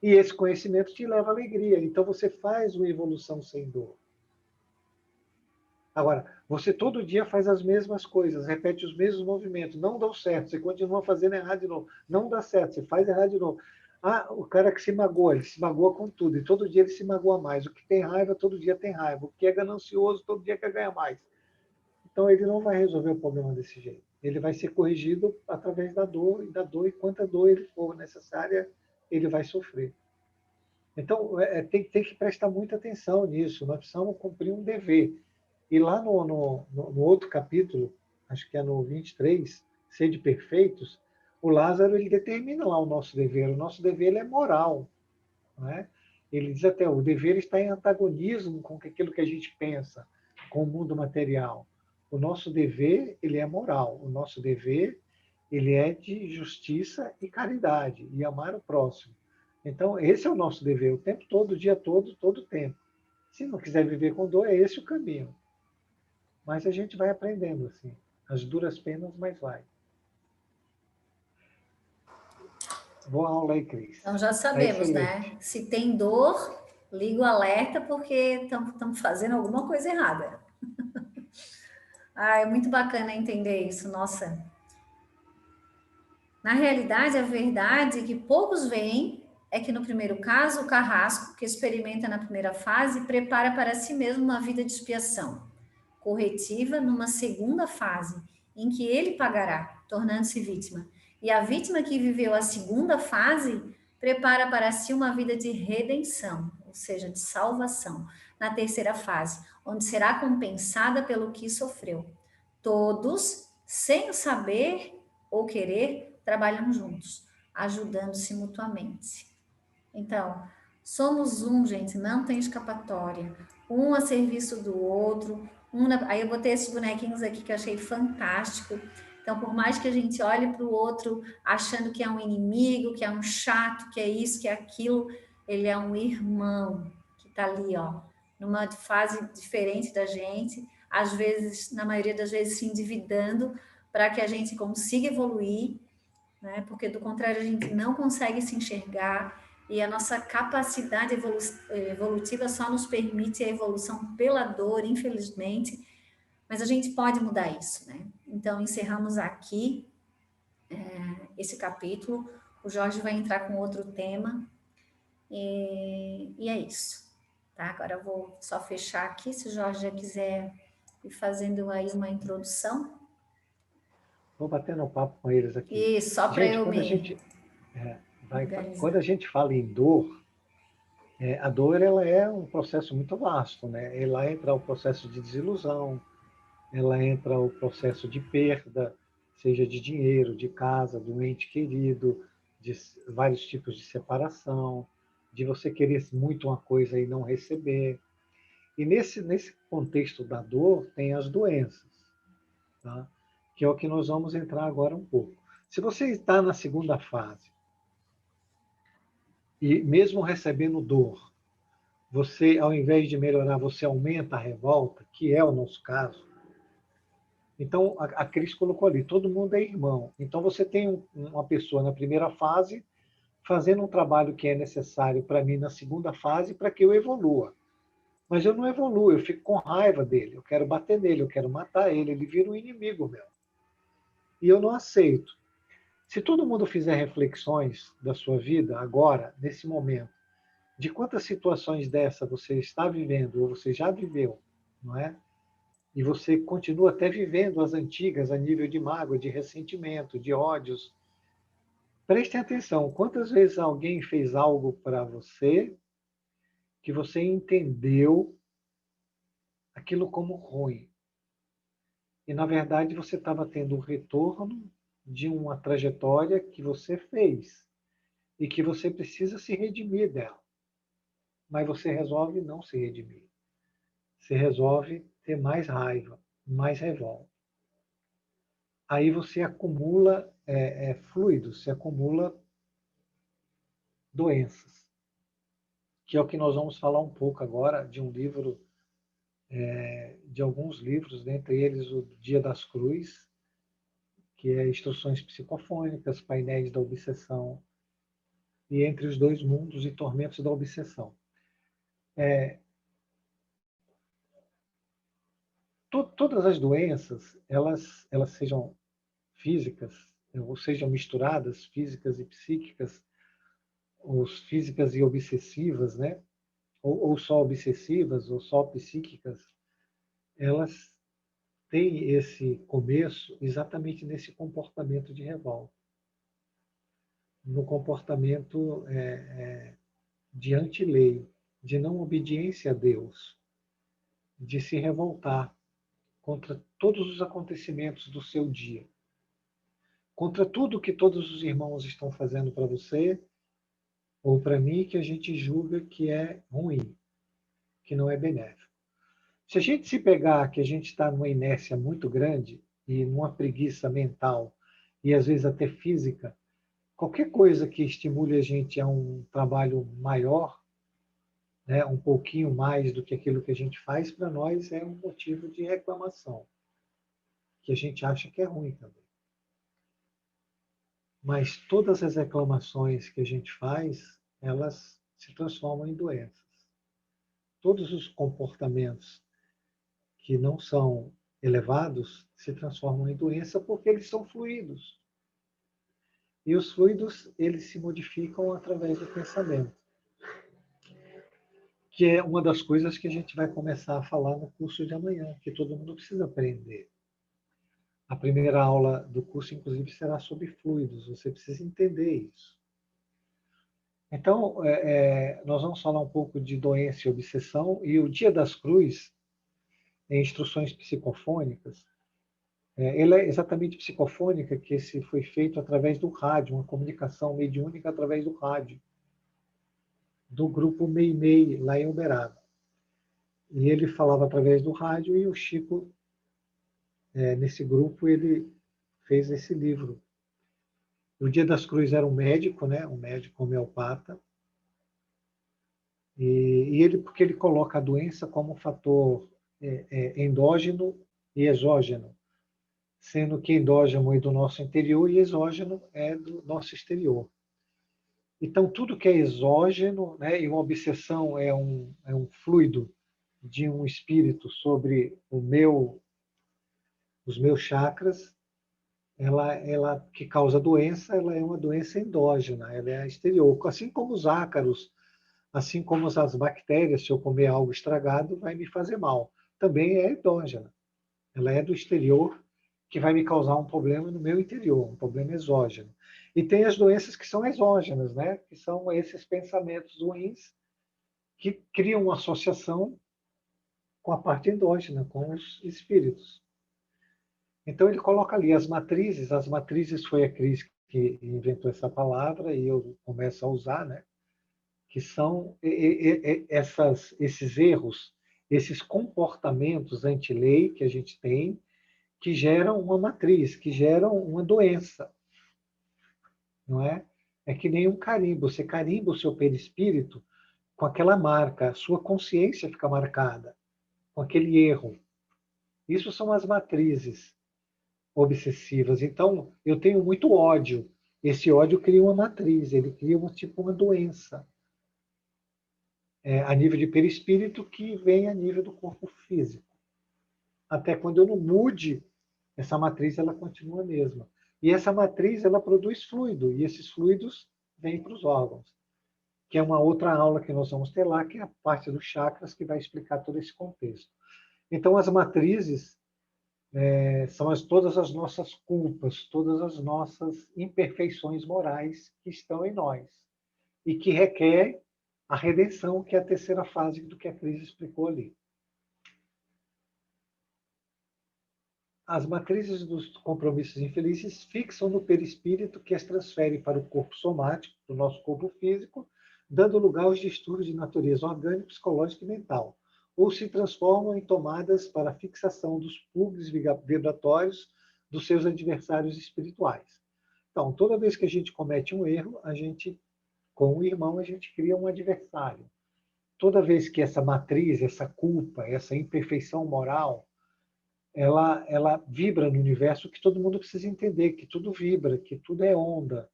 Speaker 3: E esse conhecimento te leva à alegria. Então, você faz uma evolução sem dor. Agora, você todo dia faz as mesmas coisas, repete os mesmos movimentos, não dão certo, você continua fazendo errado de novo, não dá certo, você faz errado de novo. Ah, o cara que se magoa, ele se magoa com tudo, e todo dia ele se magoa mais. O que tem raiva, todo dia tem raiva. O que é ganancioso, todo dia quer ganhar mais. Então, ele não vai resolver o problema desse jeito. ele vai ser corrigido através da dor, e quanta dor ele for necessária, ele vai sofrer. Então, tem que prestar muita atenção nisso, nós precisamos cumprir um dever. E lá no outro capítulo, acho que é no 23, Sede Perfeitos, o Lázaro ele determina lá o nosso dever. O nosso dever ele é moral. Não é? Ele diz até, o dever está em antagonismo com aquilo que a gente pensa, com o mundo material. O nosso dever ele é moral. O nosso dever ele é de justiça e caridade, e amar o próximo. Então, esse é o nosso dever, o tempo todo, o dia todo, todo o tempo. Se não quiser viver com dor, é esse o caminho. Mas a gente vai aprendendo, assim. As duras penas, mas vai. Boa aula aí, Cris.
Speaker 1: Então já sabemos, né? Se tem dor, liga o alerta porque estamos fazendo alguma coisa errada. É muito bacana entender isso, nossa. Na realidade, a verdade que poucos veem é que no primeiro caso, o carrasco, que experimenta na primeira fase, prepara para si mesmo uma vida de expiação corretiva numa segunda fase, em que ele pagará, tornando-se vítima. E a vítima que viveu a segunda fase prepara para si uma vida de redenção, ou seja, de salvação, na terceira fase, onde será compensada pelo que sofreu. Todos, sem saber ou querer, trabalham juntos, ajudando-se mutuamente. Então, somos um, gente, não tem escapatória. Um a serviço do outro. Aí eu botei esses bonequinhos aqui que eu achei fantástico. Então, por mais que a gente olhe para o outro achando que é um inimigo, que é um chato, que é isso, que é aquilo, ele é um irmão que está ali, ó, numa fase diferente da gente, às vezes, na maioria das vezes, se endividando para que a gente consiga evoluir, né? Porque do contrário a gente não consegue se enxergar e a nossa capacidade evolutiva só nos permite a evolução pela dor, infelizmente, mas a gente pode mudar isso, né? Então encerramos aqui esse capítulo. O Jorge vai entrar com outro tema e é isso, tá? Agora eu vou só fechar aqui, se o Jorge já quiser ir fazendo aí uma introdução.
Speaker 3: Vou batendo um papo com eles aqui.
Speaker 1: Isso, só para eu me
Speaker 3: quando a gente fala em dor, a dor ela é um processo muito vasto, né? Ela entra o processo de desilusão, ela entra o processo de perda, seja de dinheiro, de casa, de um ente querido, de vários tipos de separação, de você querer muito uma coisa e não receber. E nesse contexto da dor, tem as doenças, tá? Que é o que nós vamos entrar agora um pouco. Se você está na segunda fase, e mesmo recebendo dor, você, ao invés de melhorar, você aumenta a revolta, que é o nosso caso. Então, a Cris colocou ali, todo mundo é irmão. Então, você tem uma pessoa na primeira fase fazendo um trabalho que é necessário para mim na segunda fase para que eu evolua. Mas eu não evoluo, eu fico com raiva dele, eu quero bater nele, eu quero matar ele, ele vira um inimigo meu. E eu não aceito. Se todo mundo fizer reflexões da sua vida agora, nesse momento, de quantas situações dessa você está vivendo ou você já viveu, não é? E você continua até vivendo as antigas a nível de mágoa, de ressentimento, de ódios. Prestem atenção, quantas vezes alguém fez algo para você que você entendeu aquilo como ruim. E, na verdade, você estava tendo um retorno de uma trajetória que você fez e que você precisa se redimir dela. Mas você resolve não se redimir. Você resolve ter mais raiva, mais revolta. Aí você acumula fluidos, você acumula doenças, que é o que nós vamos falar um pouco agora de um livro, de alguns livros, dentre eles o Dia das Cruzes, que é Instruções Psicofônicas, Painéis da Obsessão, e Entre os Dois Mundos e Tormentos da Obsessão. Todas as doenças, elas sejam físicas, ou sejam misturadas, físicas e psíquicas, ou físicas e obsessivas, né? Ou só obsessivas, ou só psíquicas, elas tem esse começo exatamente nesse comportamento de revolta, no comportamento de anti-lei, de não obediência a Deus, de se revoltar contra todos os acontecimentos do seu dia, contra tudo que todos os irmãos estão fazendo para você ou para mim, que a gente julga que é ruim, que não é benéfico. Se a gente se pegar que a gente está numa inércia muito grande e numa preguiça mental e às vezes até física, qualquer coisa que estimule a gente a um trabalho maior, né, um pouquinho mais do que aquilo que a gente faz, para nós é um motivo de reclamação, que a gente acha que é ruim também. Mas todas as reclamações que a gente faz, elas se transformam em doenças. Todos os comportamentos que não são elevados se transformam em doença porque eles são fluidos. E os fluidos, eles se modificam através do pensamento, que é uma das coisas que a gente vai começar a falar no curso de amanhã, que todo mundo precisa aprender. A primeira aula do curso, inclusive, será sobre fluidos. Você precisa entender isso. Então, nós vamos falar um pouco de doença e obsessão. E o Dia das Cruzes, em instruções psicofônicas, ela é exatamente psicofônica, que esse foi feito através do rádio, uma comunicação mediúnica através do rádio, do grupo Meimei, lá em Uberaba. E ele falava através do rádio e o Chico, nesse grupo, ele fez esse livro. O Dia das Cruzes era um médico, né? Um médico homeopata. E ele, porque ele coloca a doença como um fator endógeno e exógeno, sendo que endógeno é do nosso interior e exógeno é do nosso exterior. Então, tudo que é exógeno, né, e uma obsessão é um fluido de um espírito sobre os meus chakras, ela que causa doença, ela é uma doença endógena, ela é exterior. Assim como os ácaros, assim como as bactérias, se eu comer algo estragado, vai me fazer mal. Também é endógena. Ela é do exterior, que vai me causar um problema no meu interior, um problema exógeno. E tem as doenças que são exógenas, né? Que são esses pensamentos ruins que criam uma associação com a parte endógena, com os espíritos. Então ele coloca ali as matrizes foi a Cris que inventou essa palavra e eu começo a usar, né? Que são esses erros, esses comportamentos anti-lei que a gente tem, que geram uma matriz, que geram uma doença. Não é? É que nem um carimbo. Você carimba o seu perispírito com aquela marca, a sua consciência fica marcada com aquele erro. Isso são as matrizes obsessivas. Então, eu tenho muito ódio. Esse ódio cria uma matriz, ele cria uma doença. A nível de perispírito que vem a nível do corpo físico. Até quando eu não mude, essa matriz ela continua a mesma. E essa matriz ela produz fluido, e esses fluidos vêm para os órgãos, que é uma outra aula que nós vamos ter lá, que é a parte dos chakras, que vai explicar todo esse contexto. Então, as matrizes são todas as nossas culpas, todas as nossas imperfeições morais que estão em nós, e que requer a redenção, que é a terceira fase do que a Cris explicou ali. As matrizes dos compromissos infelizes fixam no perispírito, que as transfere para o corpo somático, do nosso corpo físico, dando lugar aos distúrbios de natureza orgânica, psicológica e mental, ou se transformam em tomadas para a fixação dos plugs vibratórios dos seus adversários espirituais. Então, toda vez que a gente comete um erro, com o irmão, a gente cria um adversário. Toda vez que essa matriz, essa culpa, essa imperfeição moral, ela vibra no universo, que todo mundo precisa entender, que tudo vibra, que tudo é onda,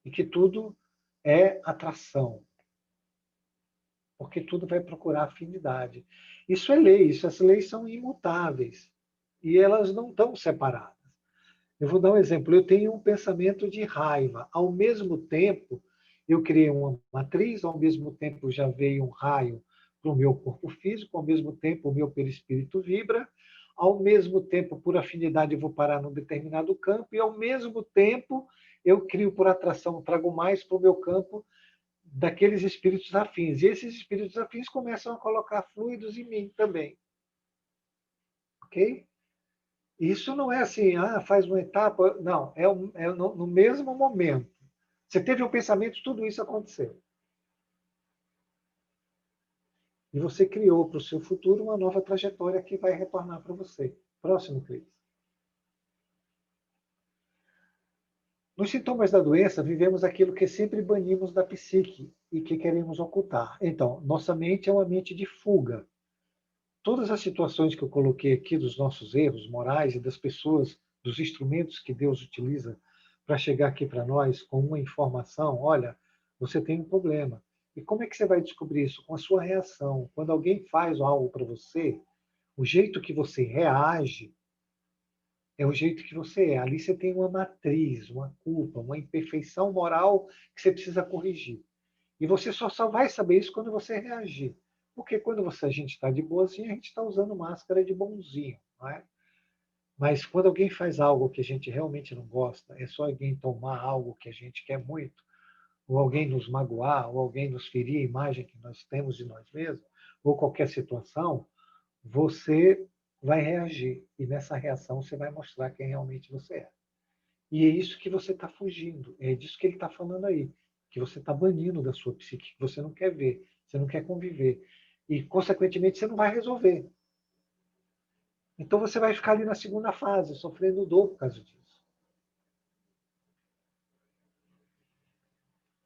Speaker 3: e que tudo é atração. Porque tudo vai procurar afinidade. Isso é lei, essas leis são imutáveis, e elas não estão separadas. Eu vou dar um exemplo, eu tenho um pensamento de raiva, ao mesmo tempo eu criei uma matriz, ao mesmo tempo já veio um raio para o meu corpo físico, ao mesmo tempo o meu perispírito vibra, ao mesmo tempo, por afinidade, eu vou parar num determinado campo, e ao mesmo tempo eu crio por atração, trago mais para o meu campo daqueles espíritos afins. E esses espíritos afins começam a colocar fluidos em mim também. Ok? Isso não é assim, faz uma etapa. Não, é no mesmo momento. Você teve um pensamento, tudo isso aconteceu. E você criou para o seu futuro uma nova trajetória que vai retornar para você. Próximo, Cris. Nos sintomas da doença, vivemos aquilo que sempre banimos da psique e que queremos ocultar. Então, nossa mente é uma mente de fuga. Todas as situações que eu coloquei aqui dos nossos erros morais e das pessoas, dos instrumentos que Deus utiliza para chegar aqui para nós com uma informação, olha, você tem um problema. E como é que você vai descobrir isso? Com a sua reação. Quando alguém faz algo para você, o jeito que você reage é o jeito que você é. Ali você tem uma matriz, uma culpa, uma imperfeição moral que você precisa corrigir. E você só vai saber isso quando você reagir. Porque quando a gente está de boazinha, a gente está usando máscara de bonzinho. Não é? Mas quando alguém faz algo que a gente realmente não gosta, é só alguém tomar algo que a gente quer muito, ou alguém nos magoar, ou alguém nos ferir a imagem que nós temos de nós mesmos, ou qualquer situação, você vai reagir. E nessa reação você vai mostrar quem realmente você é. E é isso que você está fugindo. É disso que ele está falando aí. Que você está banindo da sua psique, que você não quer ver, você não quer conviver. E, consequentemente, você não vai resolver. Então você vai ficar ali na segunda fase, sofrendo dor por causa disso.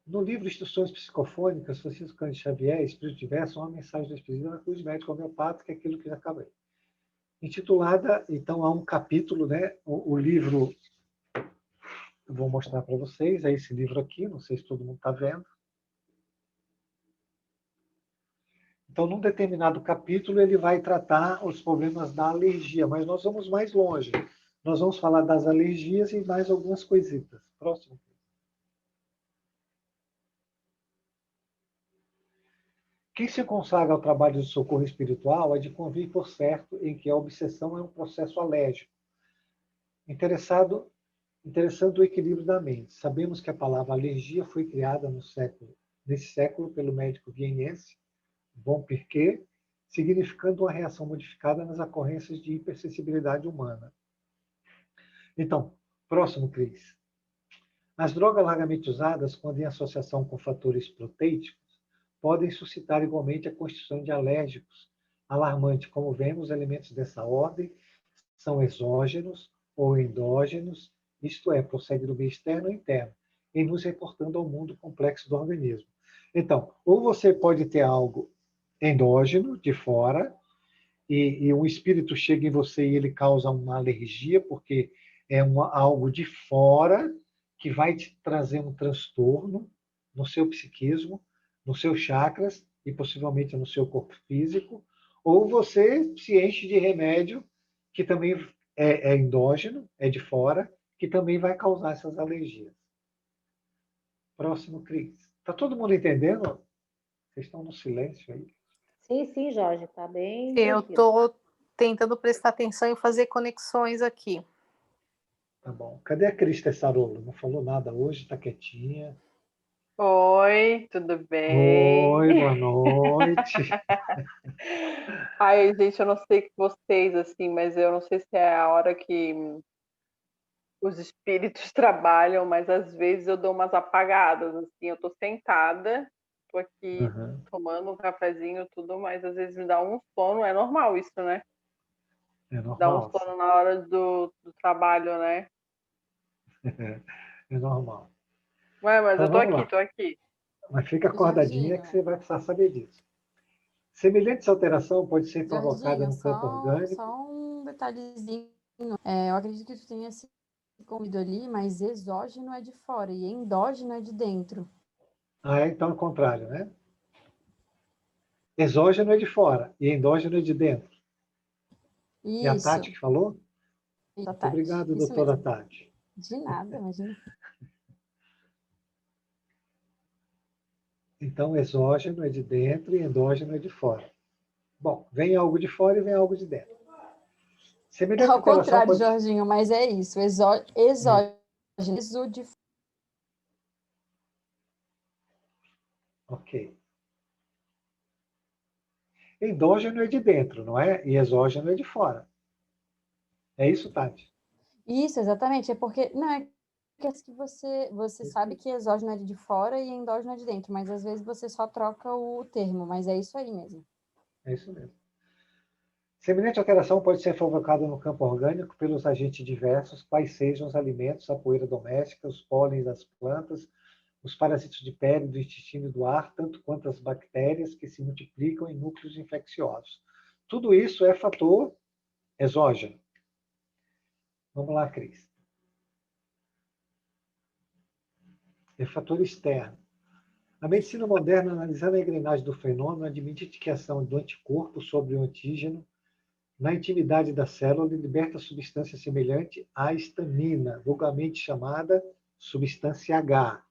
Speaker 3: No livro Instruções Psicofônicas, Francisco Cândido Xavier, Espírito Diverso, uma mensagem do Espírito na Cruz Médica Homeopática, é aquilo que já acabei. Intitulada, então, há um capítulo, né? O livro, eu vou mostrar para vocês, é esse livro aqui, não sei se todo mundo está vendo. Então, num determinado capítulo, ele vai tratar os problemas da alergia, mas nós vamos mais longe. Nós vamos falar das alergias e mais algumas coisitas. Próximo. Quem se consagra ao trabalho de socorro espiritual é de convir por certo em que a obsessão é um processo alérgico. Interessante o equilíbrio da mente. Sabemos que a palavra alergia foi criada nesse século pelo médico vienense Von Pirquet, significando uma reação modificada nas ocorrências de hipersensibilidade humana. Então, próximo, Cris. As drogas largamente usadas, quando em associação com fatores proteicos, podem suscitar igualmente a constituição de alérgicos alarmantes. Como vemos, elementos dessa ordem são exógenos ou endógenos, isto é, procede do meio externo ou interno, em nos reportando ao mundo complexo do organismo. Então, ou você pode ter algo endógeno, de fora, e um espírito chega em você e ele causa uma alergia, porque é algo de fora que vai te trazer um transtorno no seu psiquismo, nos seus chakras e possivelmente no seu corpo físico, ou você se enche de remédio que também é endógeno, é de fora, que também vai causar essas alergias. Próximo, Cris. Está todo mundo entendendo? Vocês estão no silêncio aí?
Speaker 2: Sim, Jorge, está bem
Speaker 4: Eu
Speaker 2: tranquilo.
Speaker 4: estou tentando prestar atenção e fazer conexões aqui.
Speaker 3: Tá bom. Cadê a Cris Tessarolo? Não falou nada hoje, está quietinha.
Speaker 5: Oi, tudo bem?
Speaker 3: Oi, boa noite.
Speaker 5: Ai, gente, eu não sei que vocês, assim, mas eu não sei se é a hora que os espíritos trabalham, mas às vezes eu dou umas apagadas, assim, eu tô sentada, tô aqui
Speaker 3: Uhum.
Speaker 5: tomando um cafezinho, tudo, mas às vezes me dá um sono, é normal isso, né?
Speaker 3: É
Speaker 5: Dá um
Speaker 3: normal.
Speaker 5: sono na hora do trabalho, né?
Speaker 3: É normal.
Speaker 5: Ué, mas
Speaker 3: Então
Speaker 5: eu tô
Speaker 3: vamos
Speaker 5: aqui,
Speaker 3: lá.
Speaker 5: tô aqui.
Speaker 3: Mas fica acordadinha que
Speaker 6: Jorginho,
Speaker 3: você vai precisar saber disso. Semelhante alteração pode ser provocada
Speaker 6: Jorginho,
Speaker 3: no campo orgânico.
Speaker 6: só um detalhezinho. Eu acredito que tu tenha se comido ali, mas exógeno é de fora e endógeno é de dentro.
Speaker 3: Então é o contrário, né? Exógeno é de fora e endógeno é de dentro. É a Tati
Speaker 6: Isso,
Speaker 3: que falou?
Speaker 6: isso,
Speaker 3: Muito
Speaker 6: Tati.
Speaker 3: obrigado,
Speaker 6: Isso
Speaker 3: doutora
Speaker 6: mesmo.
Speaker 3: Tati.
Speaker 6: De nada, imagina.
Speaker 3: Então, exógeno é de dentro e endógeno é de fora. Bom, vem algo de fora e vem algo de dentro. Semelhante
Speaker 6: Ao
Speaker 3: alteração
Speaker 6: contrário,
Speaker 3: pode...
Speaker 6: Jorginho, mas é isso. Exógeno, de
Speaker 3: Ok. Endógeno é de dentro, não é? E exógeno é de fora. É isso, Tati?
Speaker 6: Isso, exatamente. É porque, não, é que você sabe que exógeno é de fora e endógeno é de dentro, mas às vezes você só troca o termo, mas é isso aí mesmo.
Speaker 3: É isso mesmo. Semelhante alteração pode ser provocada no campo orgânico pelos agentes diversos, quais sejam os alimentos, a poeira doméstica, os pólens das plantas, os parasitas de pele, do intestino e do ar, tanto quanto as bactérias que se multiplicam em núcleos infecciosos. Tudo isso é fator exógeno. Vamos lá, Cris. É fator externo. A medicina moderna, analisando a engrenagem do fenômeno, admite que a ação do anticorpo sobre o antígeno na intimidade da célula liberta substância semelhante à histamina, vulgarmente chamada substância H,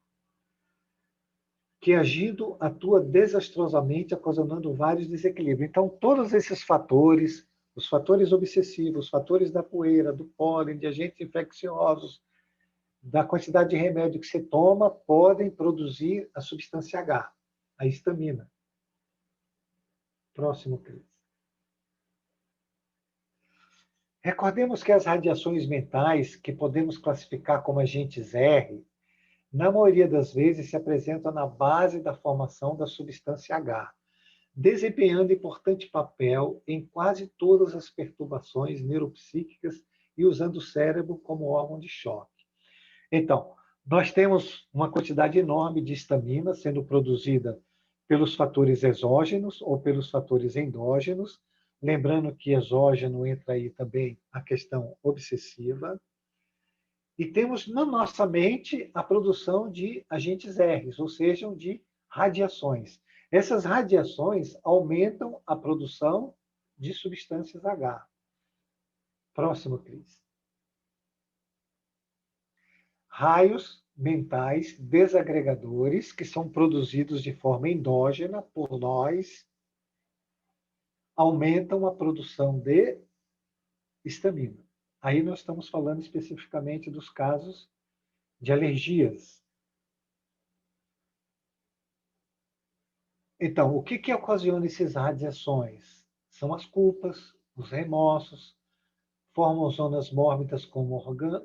Speaker 3: que agindo atua desastrosamente, ocasionando vários desequilíbrios. Então, todos esses fatores, os fatores obsessivos, os fatores da poeira, do pólen, de agentes infecciosos, da quantidade de remédio que você toma, podem produzir a substância H, a histamina. Próximo, Cris. Recordemos que as radiações mentais, que podemos classificar como agentes R, na maioria das vezes se apresentam na base da formação da substância H, desempenhando importante papel em quase todas as perturbações neuropsíquicas e usando o cérebro como órgão de choque. Então, nós temos uma quantidade enorme de histamina sendo produzida pelos fatores exógenos ou pelos fatores endógenos, lembrando que exógeno entra aí também a questão obsessiva. E temos na nossa mente a produção de agentes R, ou seja, de radiações. Essas radiações aumentam a produção de substâncias H. Próximo, Cris. Raios mentais desagregadores que são produzidos de forma endógena por nós aumentam a produção de histamina. Aí nós estamos falando especificamente dos casos de alergias. Então, o que ocasiona essas radiações? São as culpas, os remorsos, formam zonas mórbidas como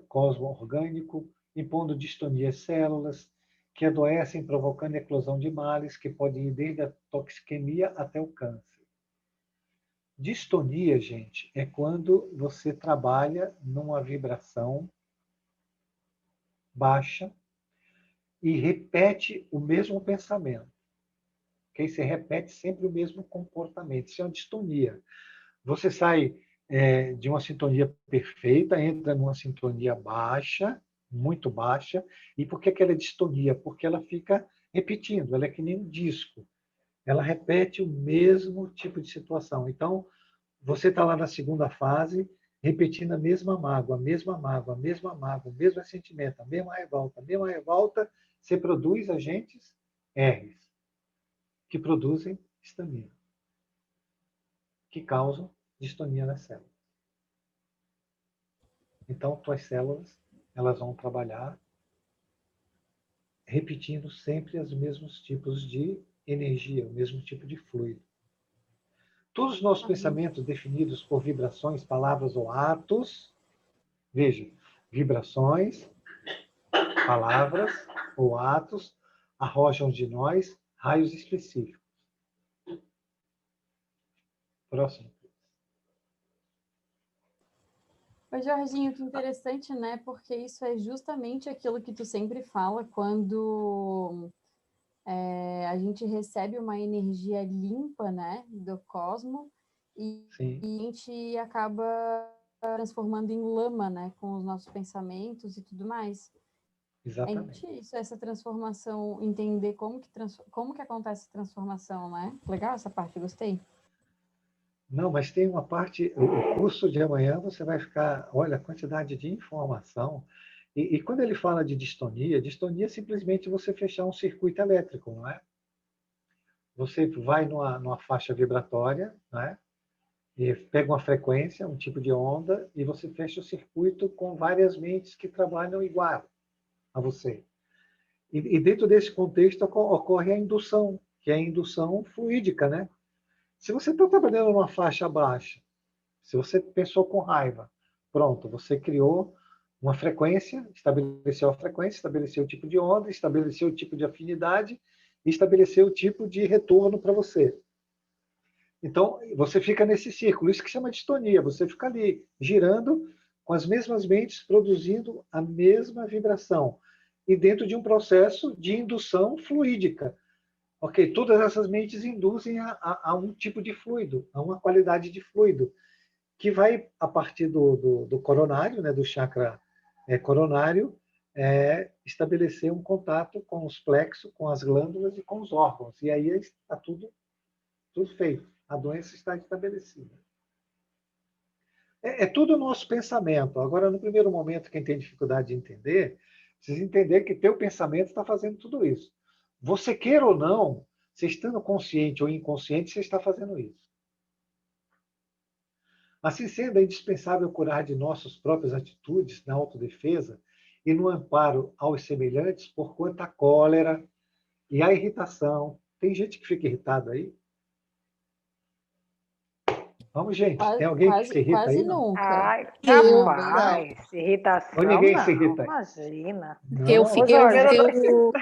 Speaker 3: cosmo orgânico, impondo distonia às células, que adoecem, provocando a eclosão de males, que podem ir desde a toxemia até o câncer. Distonia, gente, é quando você trabalha numa vibração baixa e repete o mesmo pensamento. Que você repete sempre o mesmo comportamento. Isso é uma distonia. Você sai de uma sintonia perfeita, entra numa sintonia baixa, muito baixa. E por que ela é distonia? Porque ela fica repetindo, ela é que nem um disco. Ela repete o mesmo tipo de situação. Então, você está lá na segunda fase, repetindo a mesma mágoa, a mesma mágoa, a mesma mágoa, o mesmo ressentimento, a mesma revolta, você produz agentes R's, que produzem histamina, que causam distonia nas células. Então, tuas células, elas vão trabalhar repetindo sempre os mesmos tipos de energia, o mesmo tipo de fluido. Todos os nossos pensamentos definidos por vibrações, palavras ou atos, veja, vibrações, palavras ou atos arrojam de nós raios específicos. Próximo.
Speaker 6: Oi, Jorginho, que interessante, né? Porque isso é justamente aquilo que tu sempre fala quando a gente recebe uma energia limpa, né, do cosmo e
Speaker 3: Sim.
Speaker 6: a gente acaba transformando em lama, né, com os nossos pensamentos e tudo mais.
Speaker 3: Exatamente.
Speaker 6: É isso, essa transformação, entender como que acontece a transformação, né? Legal essa parte, gostei.
Speaker 3: Não, mas tem uma parte, o curso de amanhã você vai ficar, olha, a quantidade de informação. E quando ele fala de distonia é simplesmente você fechar um circuito elétrico, não é? Você vai numa faixa vibratória, não é? E pega uma frequência, um tipo de onda, e você fecha o circuito com várias mentes que trabalham igual a você. E dentro desse contexto ocorre a indução, que é a indução fluídica, né? Se você está trabalhando numa faixa baixa, se você pensou com raiva, pronto, você criou uma frequência, estabeleceu a frequência, estabeleceu o tipo de onda, estabeleceu o tipo de afinidade, e estabeleceu o tipo de retorno para você. Então, você fica nesse círculo, isso que chama de distonia, você fica ali, girando com as mesmas mentes, produzindo a mesma vibração, e dentro de um processo de indução fluídica. Ok, todas essas mentes induzem a um tipo de fluido, a uma qualidade de fluido, que vai, a partir do coronário, né, do chakra coronário, estabelecer um contato com os plexos, com as glândulas e com os órgãos. E aí está tudo feito. A doença está estabelecida. É tudo o nosso pensamento. Agora, no primeiro momento, quem tem dificuldade de entender, precisa entender que teu pensamento está fazendo tudo isso. Você queira ou não, você estando consciente ou inconsciente, você está fazendo isso. Assim sendo, é indispensável curar de nossas próprias atitudes na autodefesa e no amparo aos semelhantes, porquanto a cólera e a irritação. Tem gente que fica irritada aí? Vamos, gente. Tem alguém que se irrita
Speaker 6: quase
Speaker 3: aí? Não?
Speaker 6: nunca.
Speaker 2: Ai,
Speaker 4: Eu,
Speaker 2: rapaz, irritação
Speaker 3: Ou ninguém se
Speaker 2: não,
Speaker 3: irrita aí?
Speaker 2: imagina.
Speaker 4: eu,
Speaker 3: Não.
Speaker 4: fi-
Speaker 2: Ô,
Speaker 4: eu,
Speaker 2: Jorge,
Speaker 4: eu,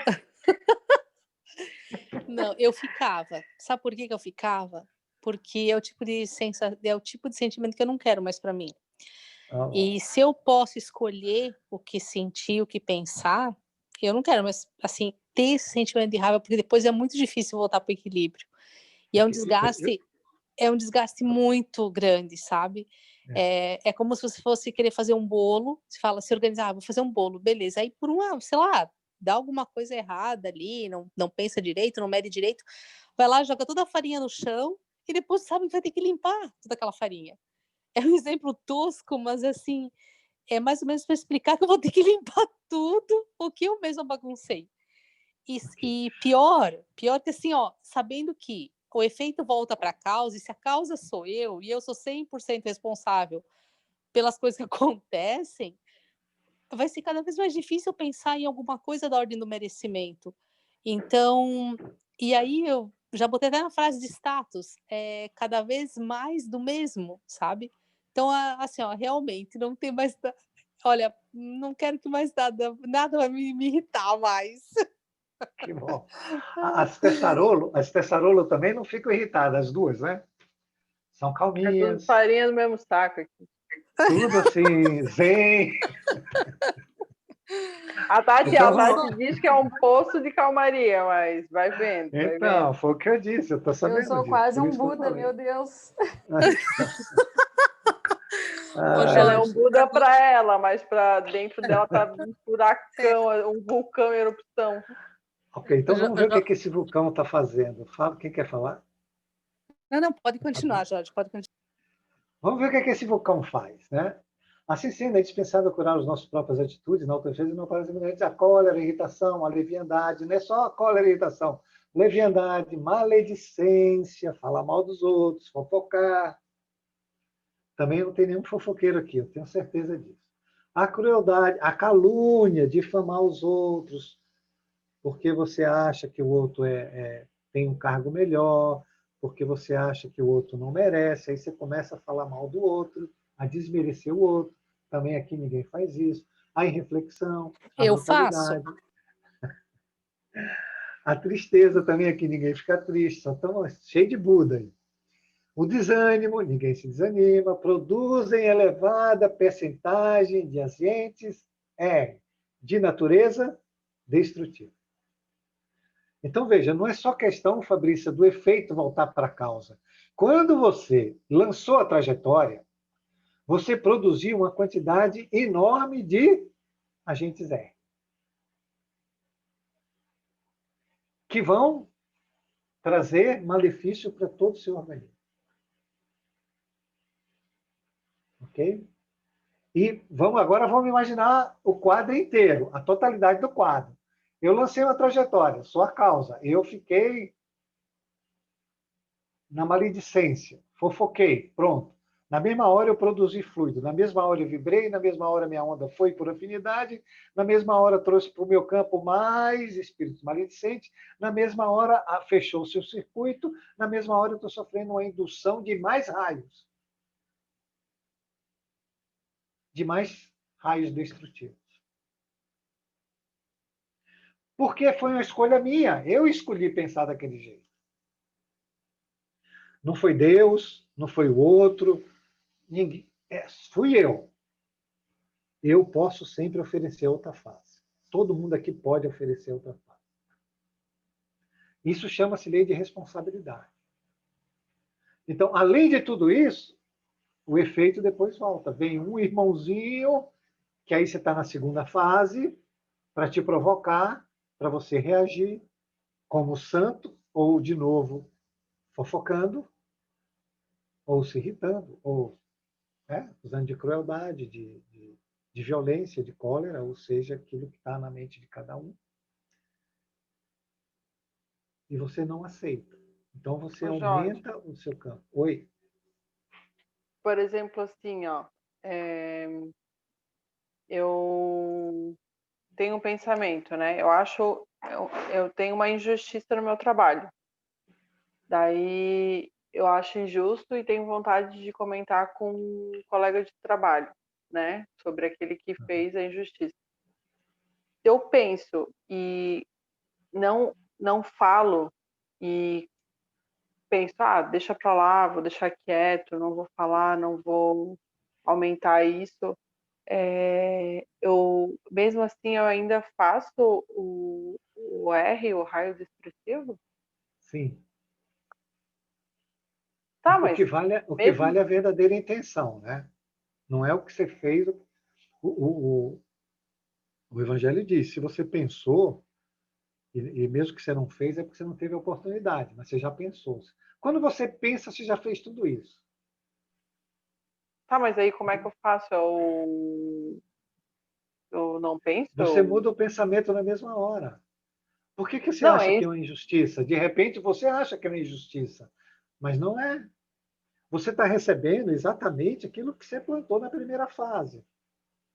Speaker 4: não, eu ficava. Sabe por que que eu ficava? Porque é o tipo de sentimento que eu não quero mais para mim. E se eu posso escolher o que sentir, o que pensar, eu não quero mais, assim, ter esse sentimento de raiva, porque depois é muito difícil voltar para o equilíbrio. E é um desgaste muito grande, sabe? É como se você fosse querer fazer um bolo, você fala, se organizar, vou fazer um bolo, beleza. Aí por sei lá, dá alguma coisa errada ali, não pensa direito, não mede direito, vai lá, joga toda a farinha no chão e depois sabe que vai ter que limpar toda aquela farinha. É um exemplo tosco, mas assim, é mais ou menos para explicar que eu vou ter que limpar tudo o que eu mesma baguncei. E pior que assim, ó, sabendo que o efeito volta para a causa, e se a causa sou eu, e eu sou 100% responsável pelas coisas que acontecem, vai ser cada vez mais difícil pensar em alguma coisa da ordem do merecimento. Então, e aí eu já botei até na frase de status, cada vez mais do mesmo, sabe? Então, assim, ó, realmente, não tem mais... Olha, não quero que mais nada vai me irritar mais.
Speaker 3: Que bom. As testarolo também não ficam irritadas, as duas, né? São
Speaker 5: É tudo
Speaker 3: calminhas,
Speaker 5: farinha do mesmo saco aqui.
Speaker 3: tudo assim, zen.
Speaker 5: A Tati
Speaker 3: Então,
Speaker 5: diz que é um poço de calmaria, mas vai vendo, vai
Speaker 3: então,
Speaker 5: vendo.
Speaker 3: foi o que eu disse, eu estou
Speaker 6: Eu
Speaker 3: sabendo
Speaker 6: sou
Speaker 3: disso.
Speaker 6: quase
Speaker 3: Por
Speaker 6: um
Speaker 3: isso que eu
Speaker 6: Buda,
Speaker 3: falei.
Speaker 6: meu Deus.
Speaker 4: Ô,
Speaker 5: Ela é um
Speaker 4: Jorge,
Speaker 5: Buda para ela, mas para dentro dela tá um furacão, um vulcão em erupção.
Speaker 3: Ok, então vamos ver o que, que esse vulcão está fazendo. Fala, quem quer falar?
Speaker 4: não, pode continuar, Jorge, pode continuar.
Speaker 3: Vamos ver o que, que esse vulcão faz, né? Assim sendo, é indispensável curar as nossas próprias atitudes na autodefesa e não para semelhantes a cólera, a irritação, a leviandade. Não é só a cólera e a irritação. Leviandade, maledicência, falar mal dos outros, fofocar. Também não tem nenhum fofoqueiro aqui, eu tenho certeza disso. A crueldade, a calúnia, difamar os outros, porque você acha que o outro tem um cargo melhor, porque você acha que o outro não merece, aí você começa a falar mal do outro, a desmerecer o outro. Também aqui ninguém faz isso. A irreflexão, a
Speaker 4: Eu faço.
Speaker 3: brutalidade. A tristeza também aqui ninguém fica triste, só estão cheio de Buda aí. O desânimo, ninguém se desanima, produzem elevada percentagem de agentes de natureza destrutiva. Então, veja, não é só questão, Fabrícia, do efeito voltar para a causa. Quando você lançou a trajetória, você produziu uma quantidade enorme de agentes R, que vão trazer malefício para todo o seu organismo. Ok? E agora vamos imaginar o quadro inteiro, a totalidade do quadro. Eu lancei uma trajetória, sou a causa. Eu fiquei na maledicência, fofoquei, pronto. Na mesma hora eu produzi fluido, na mesma hora eu vibrei, na mesma hora minha onda foi por afinidade, na mesma hora trouxe para o meu campo mais espíritos maledicentes, na mesma hora fechou-se o circuito, na mesma hora eu estou sofrendo uma indução de mais raios. De mais raios destrutivos. Porque foi uma escolha minha. Eu escolhi pensar daquele jeito. Não foi Deus, não foi o outro, ninguém. Fui eu. Eu posso sempre oferecer outra face. Todo mundo aqui pode oferecer outra face. Isso chama-se lei de responsabilidade. Então, além de tudo isso, o efeito depois volta. Vem um irmãozinho, que aí você está na segunda fase, para te provocar, para você reagir como santo, ou, de novo, fofocando, ou se irritando, ou usando de crueldade, de violência, de cólera, ou seja, aquilo que está na mente de cada um. E você não aceita. Então, você aumenta o seu campo. Oi?
Speaker 5: Por exemplo, assim, ó, eu tenho um pensamento, né? Eu tenho uma injustiça no meu trabalho. Daí eu acho injusto e tenho vontade de comentar com um colega de trabalho, né? Sobre aquele que fez a injustiça. Eu penso e não falo e penso, deixa pra lá, vou deixar quieto, não vou falar, não vou aumentar isso. Mesmo assim, eu ainda faço o R, o raio destrutivo?
Speaker 3: Sim.
Speaker 5: Tá,
Speaker 3: O que vale é a verdadeira intenção, né? Não é o que você fez. O Evangelho diz, se você pensou, e mesmo que você não fez, é porque você não teve a oportunidade, mas você já pensou. Quando você pensa, você já fez tudo isso.
Speaker 5: Tá, mas aí como é que eu faço? Eu não penso?
Speaker 3: Você muda o pensamento na mesma hora. Por que você
Speaker 5: Não,
Speaker 3: acha que é uma injustiça? De repente você acha que é uma injustiça, mas não é. Você está recebendo exatamente aquilo que você plantou na primeira fase.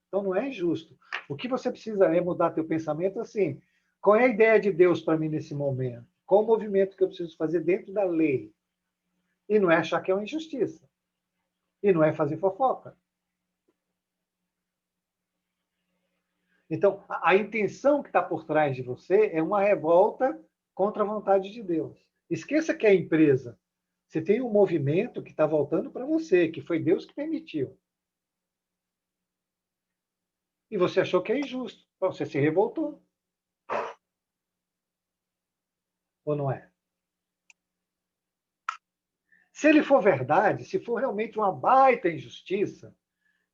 Speaker 3: Então não é injusto. O que você precisa é mudar teu pensamento assim. Qual é a ideia de Deus para mim nesse momento? Qual o movimento que eu preciso fazer dentro da lei? E não é achar que é uma injustiça. E não é fazer fofoca. Então, a intenção que está por trás de você é uma revolta contra a vontade de Deus. Esqueça que é a empresa. Você tem um movimento que está voltando para você, que foi Deus que permitiu. E você achou que é injusto. Você se revoltou. Ou não é? Se ele for verdade, se for realmente uma baita injustiça,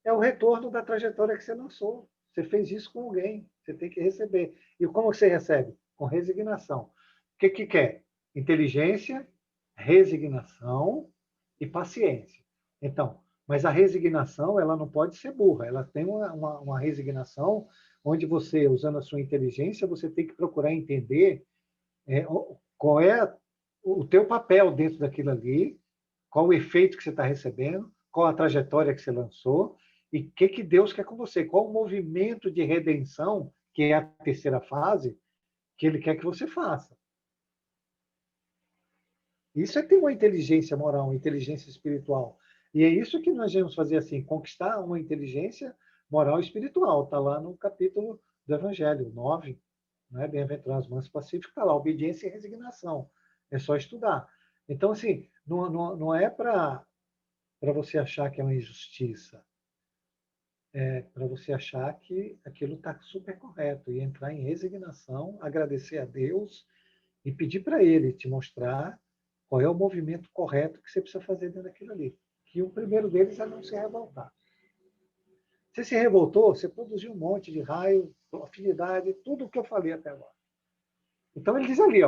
Speaker 3: é o retorno da trajetória que você lançou. Você fez isso com alguém, você tem que receber. E como você recebe? Com resignação. O que quer? Inteligência, resignação e paciência. Então, mas a resignação, ela não pode ser burra. Ela tem uma resignação onde você, usando a sua inteligência, você tem que procurar entender qual é o teu papel dentro daquilo ali, qual o efeito que você está recebendo, qual a trajetória que você lançou e o que Deus quer com você, qual o movimento de redenção, que é a terceira fase, que Ele quer que você faça. Isso é ter uma inteligência moral, uma inteligência espiritual. E é isso que nós vamos fazer assim, conquistar uma inteligência moral e espiritual. Está lá no capítulo do Evangelho, 9, né? Bem-aventurados mansos pacíficos, está lá, obediência e resignação. É só estudar. Então, assim, não é para você achar que é uma injustiça. É para você achar que aquilo está super correto e entrar em resignação, agradecer a Deus e pedir para Ele te mostrar qual é o movimento correto que você precisa fazer dentro daquilo ali. Que o primeiro deles é não se revoltar. Você se revoltou, você produziu um monte de raio, afinidade, tudo o que eu falei até agora. Então ele diz ali,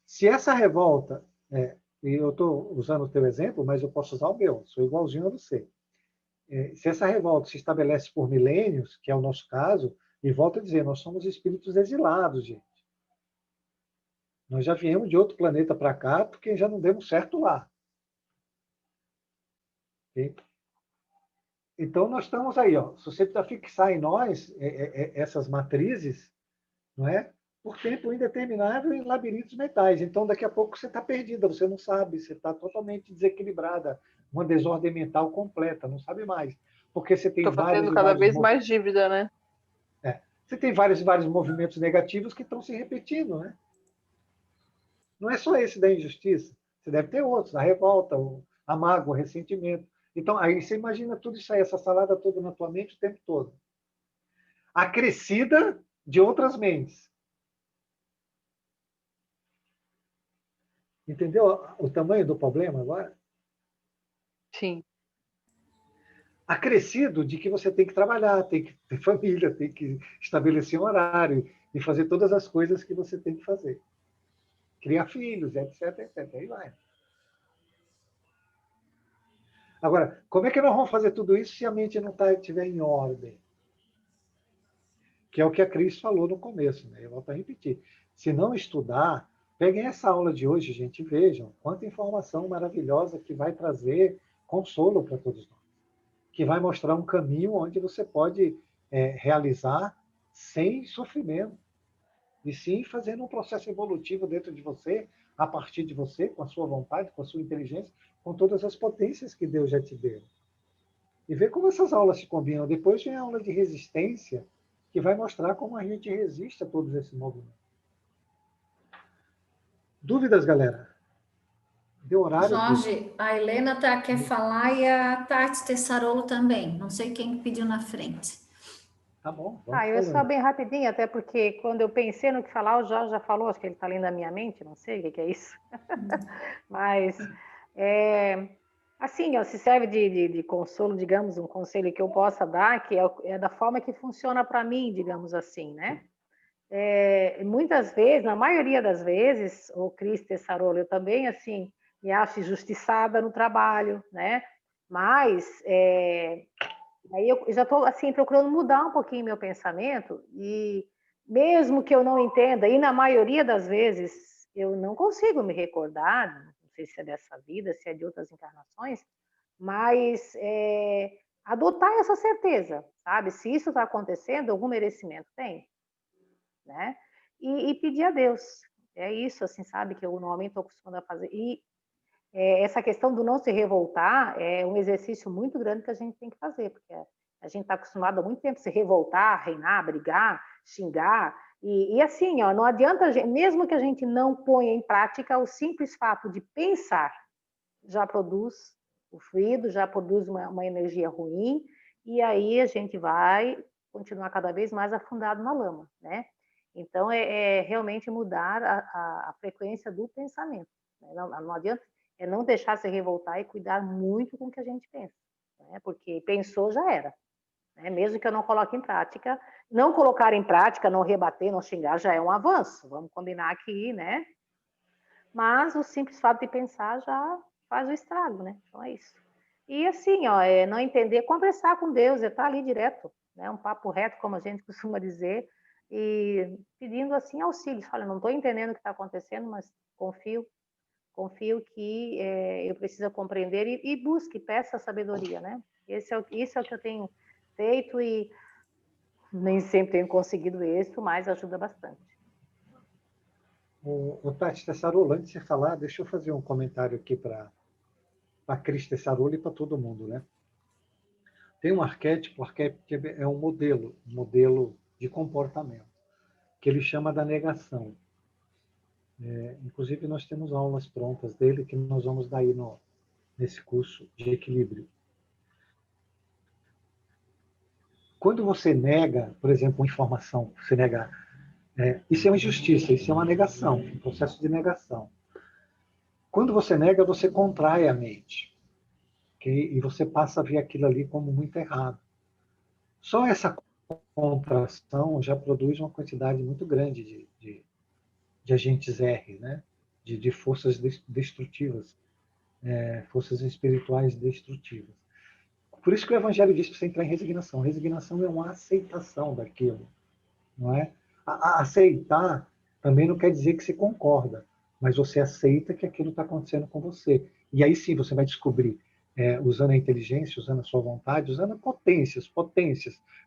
Speaker 3: se essa revolta, e eu estou usando o teu exemplo, mas eu posso usar o meu, sou igualzinho a você. Se essa revolta se estabelece por milênios, que é o nosso caso, e volto a dizer, nós somos espíritos exilados, gente. Nós já viemos de outro planeta para cá porque já não demos certo lá. Ok? Então, nós estamos aí, ó. Se você precisa fixar em nós essas matrizes, não é? Por tempo indeterminado em labirintos mentais. Então, daqui a pouco você está perdida, você não sabe, você está totalmente desequilibrada, uma desordem mental completa, não sabe mais. Porque você tem
Speaker 5: Estou
Speaker 3: vários
Speaker 5: fazendo
Speaker 3: e
Speaker 5: cada
Speaker 3: vários
Speaker 5: vez mais dívida, né?
Speaker 3: você tem vários e vários movimentos negativos que estão se repetindo, né? Não é só esse da injustiça, você deve ter outros, a revolta, a mágoa, o ressentimento. Então, aí você imagina tudo isso aí, essa salada toda na tua mente o tempo todo. Acrescida de outras mentes. Entendeu o tamanho do problema agora?
Speaker 5: Sim.
Speaker 3: Acrescido de que você tem que trabalhar, tem que ter família, tem que estabelecer um horário e fazer todas as coisas que você tem que fazer. Criar filhos, etc, etc. Aí vai. Agora, como é que nós vamos fazer tudo isso se a mente não estiver em ordem? Que é o que a Cris falou no começo, né? Eu volto a repetir. Se não estudar, peguem essa aula de hoje, gente, e vejam quanta informação maravilhosa que vai trazer consolo para todos nós. Que vai mostrar um caminho onde você pode realizar sem sofrimento. E sim fazendo um processo evolutivo dentro de você, a partir de você, com a sua vontade, com a sua inteligência, com todas as potências que Deus já te deu. E ver como essas aulas se combinam. Depois vem a aula de resistência, que vai mostrar como a gente resiste a todos esses movimentos. Dúvidas, galera? Deu horário?
Speaker 1: Jorge, a Helena quer falar e a Tati Tessarolo também. Não sei quem pediu na frente.
Speaker 3: Tá bom, vamos
Speaker 2: eu só
Speaker 3: falando.
Speaker 2: bem rapidinho, até porque quando eu pensei no que falar, o Jorge já falou, acho que ele está lendo a minha mente, não sei o que é isso. Mas, assim, ó, se serve de consolo, digamos, um conselho que eu possa dar, que é da forma que funciona para mim, digamos assim, né? Muitas vezes, na maioria das vezes, o Cris Tessarolo, eu também, assim, me acho injustiçada no trabalho, né? Mas aí eu já estou assim procurando mudar um pouquinho meu pensamento e mesmo que eu não entenda, e na maioria das vezes eu não consigo me recordar, não sei se é dessa vida, se é de outras encarnações, mas adotar essa certeza, sabe? Se isso está acontecendo, algum merecimento tem, né? E pedir a Deus. É isso, assim, sabe, que eu normalmente estou acostumada a fazer. E essa questão do não se revoltar é um exercício muito grande que a gente tem que fazer, porque a gente está acostumado há muito tempo a se revoltar, reinar, brigar, xingar, e assim, ó, não adianta, mesmo que a gente não ponha em prática, o simples fato de pensar já produz o fluido, já produz uma energia ruim, e aí a gente vai continuar cada vez mais afundado na lama, né? Então, realmente mudar a frequência do pensamento. Né? Não adianta não deixar se revoltar e cuidar muito com o que a gente pensa, né? Porque pensou, já era. Né? Mesmo que eu não coloque em prática, não colocar em prática, não rebater, não xingar, já é um avanço. Vamos combinar aqui, né? Mas o simples fato de pensar já faz o estrago, né? Então é isso. E assim, ó, não entender, conversar com Deus, estar ali direto, né? Um papo reto, como a gente costuma dizer, e pedindo assim auxílio. Olha, não estou entendendo o que está acontecendo, mas confio que eu preciso compreender e busque, peça sabedoria, né? Isso é o que eu tenho feito e nem sempre tenho conseguido êxito, mas ajuda bastante.
Speaker 3: O Tati Tessarolo, antes de você falar, deixa eu fazer um comentário aqui para a Cris Tessarolo e para todo mundo, né? Tem um arquétipo, o arquétipo é um modelo de comportamento, que ele chama da negação. Inclusive, nós temos aulas prontas dele que nós vamos dar aí nesse curso de equilíbrio. Quando você nega, por exemplo, uma informação, você nega, isso é uma injustiça, isso é uma negação, um processo de negação. Quando você nega, você contrai a mente, okay? E você passa a ver aquilo ali como muito errado. Só essa contração já produz uma quantidade muito grande de agentes R, né? de forças destrutivas, forças espirituais destrutivas. Por isso que o Evangelho diz para você entrar em resignação. Resignação é uma aceitação daquilo, não é? Aceitar também não quer dizer que você concorda, mas você aceita que aquilo está acontecendo com você. E aí sim você vai descobrir usando a inteligência, usando a sua vontade, usando potências.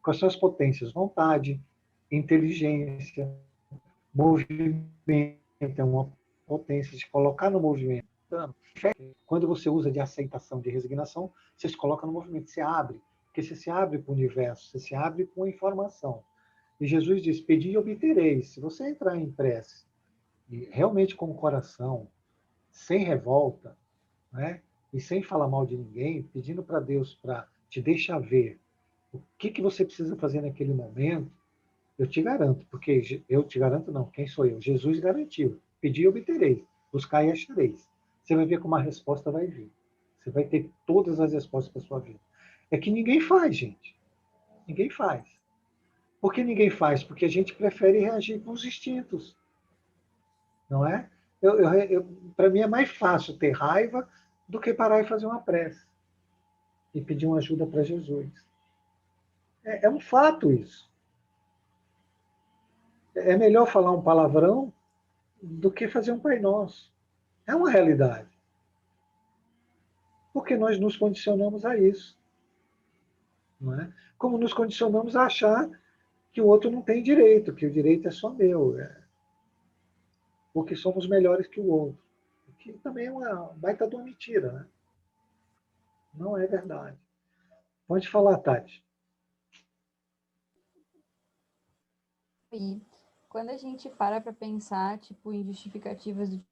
Speaker 3: Quais são as potências? Vontade, inteligência, movimento, é uma potência de colocar no movimento. Quando você usa de aceitação, de resignação, você se coloca no movimento, você abre, porque você se abre para o universo, você se abre com a informação. E Jesus diz, pedi e obtereis. Se você entrar em prece, e realmente com o coração, sem revolta, né? E sem falar mal de ninguém, pedindo para Deus para te deixar ver o que você precisa fazer naquele momento, eu te garanto, porque eu te garanto não, quem sou eu? Jesus garantiu, pedi e obtereis, buscar e achareis. Você vai ver como a resposta vai vir. Você vai ter todas as respostas para a sua vida. É que ninguém faz, gente. Ninguém faz. Por que ninguém faz? Porque a gente prefere reagir com os instintos, não é? Para mim é mais fácil ter raiva do que parar e fazer uma prece e pedir uma ajuda para Jesus. É um fato isso. É melhor falar um palavrão do que fazer um Pai Nosso. É uma realidade. Porque nós nos condicionamos a isso. Não é? Como nos condicionamos a achar que o outro não tem direito, que o direito é só meu. Porque somos melhores que o outro. Que também é uma baita de uma mentira. Né? Não é verdade. Pode falar, Tati.
Speaker 6: E quando a gente para pensar, tipo, em justificativas do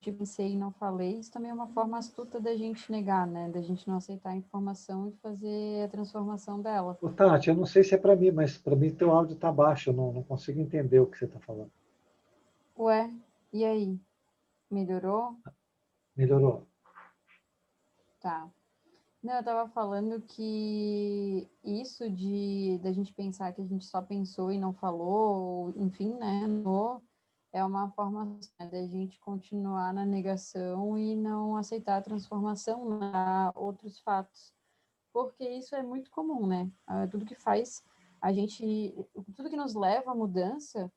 Speaker 6: tipo, pensei e não falei, isso também é uma forma astuta da gente negar, né? Da gente não aceitar a informação e fazer a transformação dela.
Speaker 3: Ô, Tati, eu não sei se é para mim, mas para mim teu áudio está baixo, eu não consigo entender o que você está falando.
Speaker 6: Ué, e aí? Melhorou?
Speaker 3: Melhorou?
Speaker 6: Tá. Não, eu tava falando que isso de da gente pensar que a gente só pensou e não falou, enfim, né? É uma forma, né, da gente continuar na negação e não aceitar a transformação, né, outros fatos. Porque isso é muito comum, né? Tudo que faz a gente, tudo que nos leva à mudança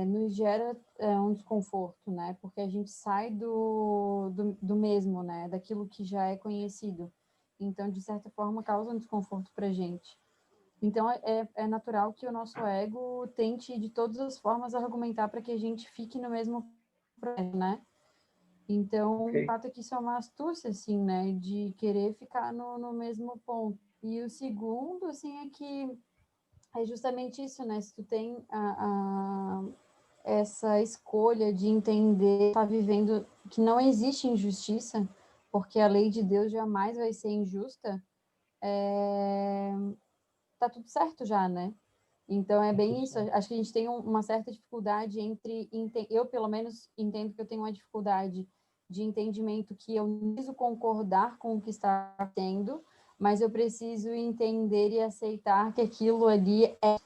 Speaker 6: nos gera um desconforto, né? Porque a gente sai do mesmo, né? Daquilo que já é conhecido. Então, de certa forma, causa um desconforto para a gente. Então, é natural que o nosso ego tente, de todas as formas, argumentar para que a gente fique no mesmo processo, né? Então, o fato é que isso é uma astúcia, assim, né? De querer ficar no mesmo ponto. E o segundo, assim, é que é justamente isso, né? Se tu tem essa escolha de entender, tá vivendo, que não existe injustiça, porque a lei de Deus jamais vai ser injusta, tá tudo certo já, né? Então é bem isso. Acho que a gente tem uma certa dificuldade entre. Eu, pelo menos, entendo que eu tenho uma dificuldade de entendimento que eu não preciso concordar com o que está tendo, mas eu preciso entender e aceitar que aquilo ali é,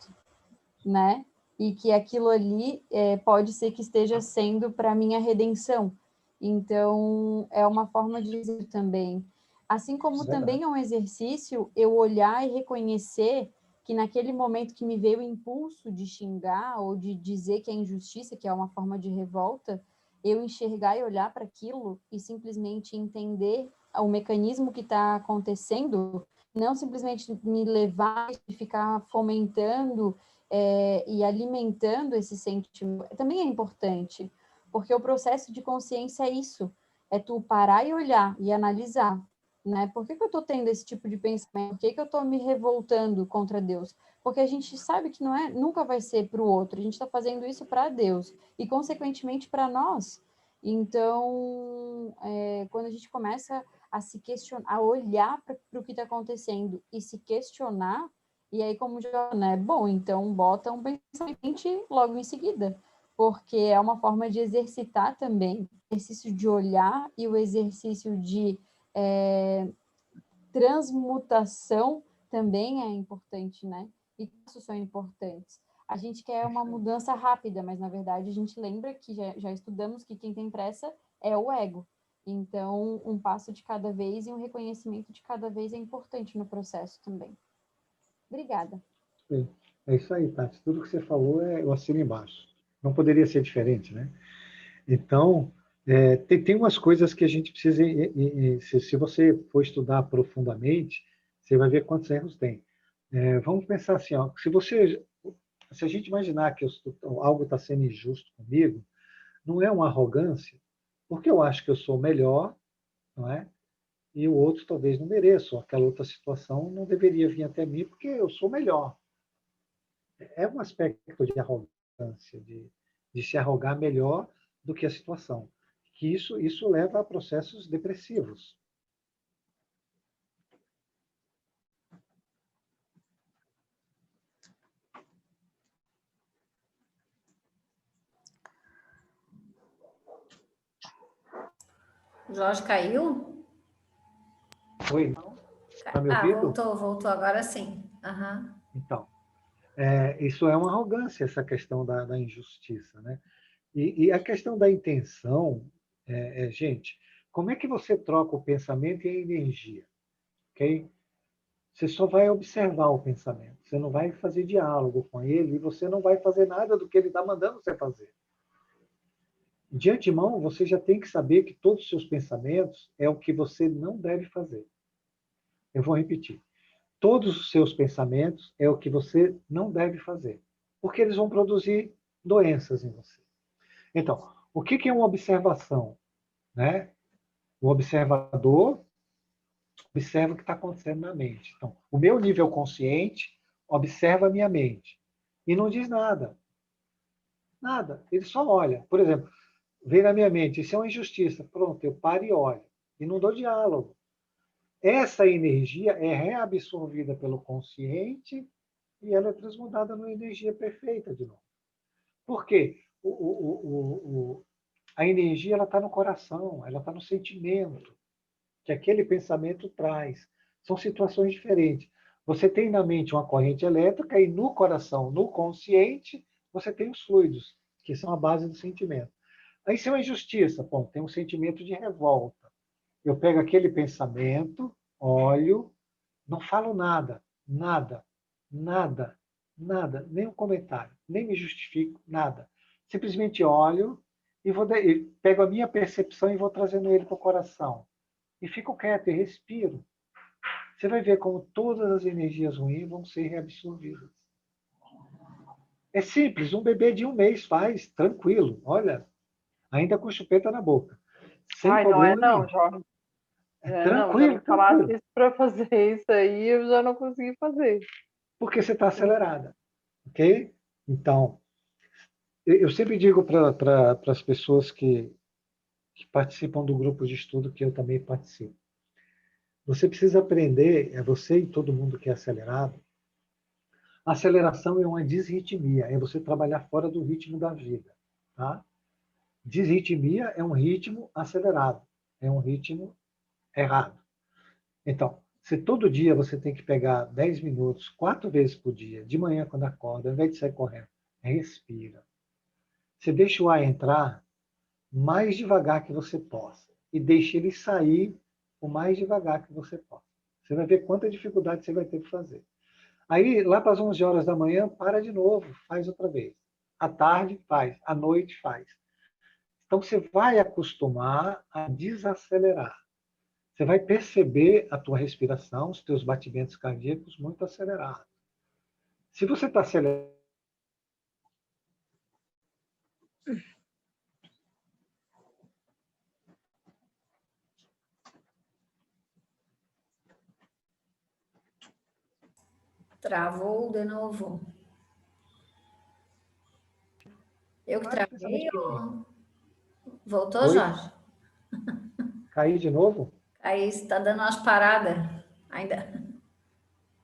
Speaker 6: né? E que aquilo ali pode ser que esteja sendo para minha redenção. Então, é uma forma de dizer também. Assim como também é um exercício eu olhar e reconhecer que naquele momento que me veio o impulso de xingar ou de dizer que é injustiça, que é uma forma de revolta, eu enxergar e olhar para aquilo e simplesmente entender o mecanismo que está acontecendo, não simplesmente me levar e ficar fomentando e alimentando esse sentimento, também é importante, porque o processo de consciência é isso, é tu parar e olhar e analisar, né? Por que eu estou tendo esse tipo de pensamento? Por que eu estou me revoltando contra Deus? Porque a gente sabe que não é, nunca vai ser para o outro, a gente está fazendo isso para Deus e, consequentemente, para nós. Então, quando a gente começa a se questionar, a olhar para o que está acontecendo e se questionar, e aí, como já, né? Bom, então bota um pensamento logo em seguida, porque é uma forma de exercitar também, o exercício de olhar e o exercício de transmutação também é importante, né? E isso são importantes. A gente quer uma mudança rápida, mas na verdade a gente lembra que já estudamos que quem tem pressa é o ego. Então, um passo de cada vez e um reconhecimento de cada vez é importante no processo também. Obrigada.
Speaker 3: É isso aí, Tati. Tudo que você falou eu assino embaixo. Não poderia ser diferente, né? Então, Tem umas coisas que a gente precisa... Se você for estudar profundamente, você vai ver quantos erros tem. Vamos pensar assim, ó, se a gente imaginar que algo está sendo injusto comigo, não é uma arrogância, porque eu acho que eu sou melhor, não é? E o outro talvez não mereça, ou aquela outra situação não deveria vir até mim porque eu sou melhor. É um aspecto de arrogância, de se arrogar melhor do que a situação. Que isso leva a processos depressivos.
Speaker 1: Jorge caiu?
Speaker 3: Oi? Está me ouvindo?
Speaker 1: Voltou agora sim. Uhum.
Speaker 3: Então, isso é uma arrogância, essa questão da injustiça, né? E a questão da intenção, gente, como é que você troca o pensamento e a energia? Ok? Você só vai observar o pensamento, você não vai fazer diálogo com ele e você não vai fazer nada do que ele está mandando você fazer. De antemão, você já tem que saber que todos os seus pensamentos é o que você não deve fazer. Eu vou repetir. Todos os seus pensamentos é o que você não deve fazer, porque eles vão produzir doenças em você. Então, o que é uma observação? Né? O observador observa o que está acontecendo na mente. Então, o meu nível consciente observa a minha mente e não diz nada. Nada. Ele só olha. Por exemplo, vem na minha mente, isso é uma injustiça. Pronto, eu paro e olho. E não dou diálogo. Essa energia é reabsorvida pelo consciente e ela é transmudada numa energia perfeita de novo. Por quê? A energia está no coração, ela está no sentimento que aquele pensamento traz. São situações diferentes. Você tem na mente uma corrente elétrica e no coração, no consciente, você tem os fluidos, que são a base do sentimento. Aí, se é uma injustiça, bom, tem um sentimento de revolta. Eu pego aquele pensamento, olho, não falo nada, nada, nada, nada, nem um comentário, nem me justifico, nada. Simplesmente olho e pego a minha percepção e vou trazendo ele para o coração. E fico quieto e respiro. Você vai ver como todas as energias ruins vão ser reabsorvidas. É simples, um bebê de 1 mês faz, tranquilo. Olha, ainda com chupeta na boca. Sem problema
Speaker 5: não é não,
Speaker 3: nenhum.
Speaker 5: Jorge.
Speaker 3: Tranquilo,
Speaker 5: já me falasse
Speaker 3: tranquilo.
Speaker 5: isso para fazer isso aí, eu já não consegui fazer.
Speaker 3: Porque você está acelerada. Ok? Então, eu sempre digo para as pessoas que participam do grupo de estudo que eu também participo. Você precisa aprender, você e todo mundo que é acelerado, a aceleração é uma desritmia, é você trabalhar fora do ritmo da vida. Tá? Desritmia é um ritmo acelerado, é um ritmo errado. Então, se todo dia você tem que pegar 10 minutos, 4 vezes por dia, de manhã quando acorda, ao invés de sair correndo, respira. Você deixa o ar entrar mais devagar que você possa e deixa ele sair o mais devagar que você possa. Você vai ver quanta dificuldade você vai ter que fazer. Aí, lá para as 11 horas da manhã, para de novo, faz outra vez. À tarde, faz. À noite, faz. Então, você vai acostumar a desacelerar. Você vai perceber a tua respiração, os teus batimentos cardíacos muito acelerados. Se você está acelerado,
Speaker 1: Travou de novo. Eu que travei ou... Voltou,
Speaker 3: Oi?
Speaker 1: Jorge?
Speaker 3: Cair de novo?
Speaker 1: Aí está dando umas paradas ainda.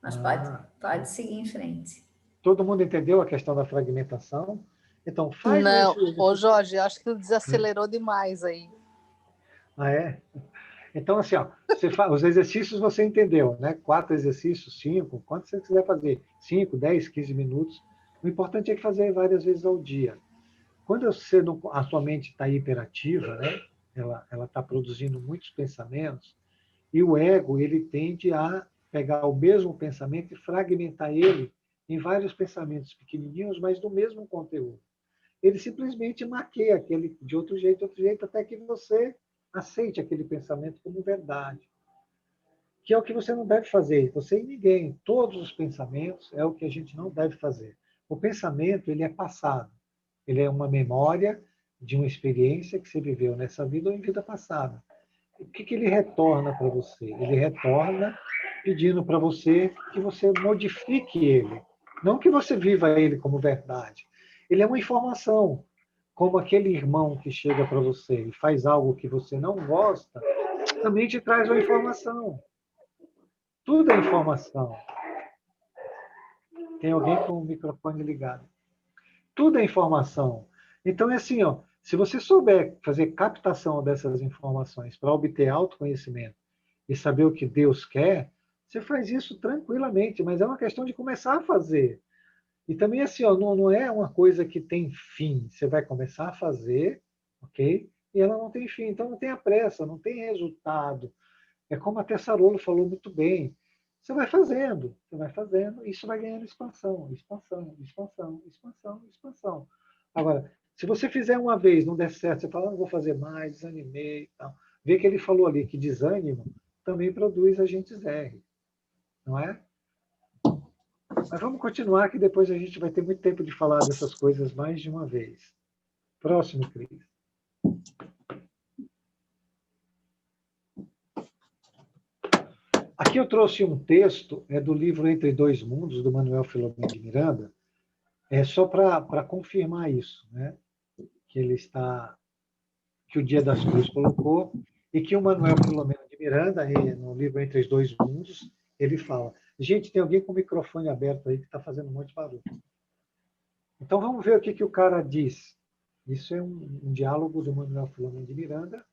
Speaker 1: Mas
Speaker 3: Ah,
Speaker 1: pode seguir em frente.
Speaker 3: todo mundo entendeu a questão da fragmentação? Então, faz
Speaker 4: Não,
Speaker 3: esse
Speaker 4: ô
Speaker 3: exercício.
Speaker 4: Jorge, acho que desacelerou demais aí.
Speaker 3: Ah, é? Então, assim, ó, os exercícios você entendeu, né? 4 exercícios, 5, quanto você quiser fazer. 5, 10, 15 minutos. O importante é que fazer várias vezes ao dia. Quando a sua mente está hiperativa, né? Ela está produzindo muitos pensamentos, e o ego ele tende a pegar o mesmo pensamento e fragmentar ele em vários pensamentos pequenininhos, mas do mesmo conteúdo. ele simplesmente maqueia aquele de outro jeito, até que você aceite aquele pensamento como verdade. Que é o que você não deve fazer. Você e ninguém. Todos os pensamentos é o que a gente não deve fazer. O pensamento, ele é passado. Ele é uma memória de uma experiência que você viveu nessa vida ou em vida passada. O que ele retorna para você? Ele retorna pedindo para você que você modifique ele. Não que você viva ele como verdade. Ele é uma informação. Como aquele irmão que chega para você e faz algo que você não gosta, também te traz uma informação. Tudo é informação. Tem alguém com o microfone ligado. Tudo é informação. Então é assim, ó, se você souber fazer captação dessas informações para obter autoconhecimento e saber o que Deus quer, você faz isso tranquilamente, mas é uma questão de começar a fazer. E também assim, ó, não é uma coisa que tem fim. Você vai começar a fazer, ok? E ela não tem fim. Então não tenha pressa, não tem resultado. É como a Tessarolo falou muito bem. Você vai fazendo, e isso vai ganhando expansão, expansão, expansão, expansão, expansão. Agora, se você fizer uma vez, não der certo, você fala, não vou fazer mais, desanimei e tal. Vê que ele falou ali que desânimo também produz agentes R, não é? Mas vamos continuar, que depois a gente vai ter muito tempo de falar dessas coisas mais de uma vez. Próximo, Cris. Aqui eu trouxe um texto do livro Entre Dois Mundos, do Manuel Filomeno de Miranda, só para confirmar isso, né? Que o Dia das Cruzes colocou, e que o Manuel Filomeno de Miranda, no livro Entre os Dois Mundos, ele fala. Gente, tem alguém com o microfone aberto aí que está fazendo um monte de barulho. Então vamos ver o que o cara diz. Isso é um diálogo do Manuel Filomeno de Miranda,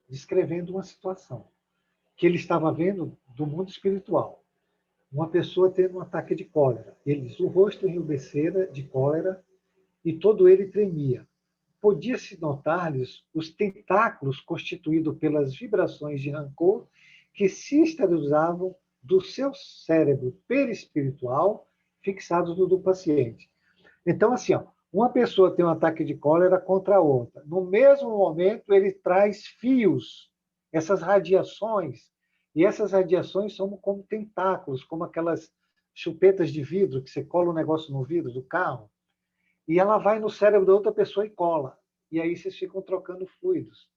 Speaker 3: descrevendo uma situação que ele estava vendo do mundo espiritual. Uma pessoa tendo um ataque de cólera. Ele diz, o rosto enrubescera de cólera e todo ele tremia. Podia-se notar-lhes os tentáculos constituídos pelas vibrações de rancor que se exteriorizavam do seu cérebro perispiritual fixados no do paciente. Então, assim, ó, uma pessoa tem um ataque de cólera contra a outra. No mesmo momento, ele traz fios, essas radiações, e essas radiações são como tentáculos, como aquelas chupetas de vidro, que você cola um negócio no vidro do carro, e ela vai no cérebro da outra pessoa e cola. E aí vocês ficam trocando fluidos.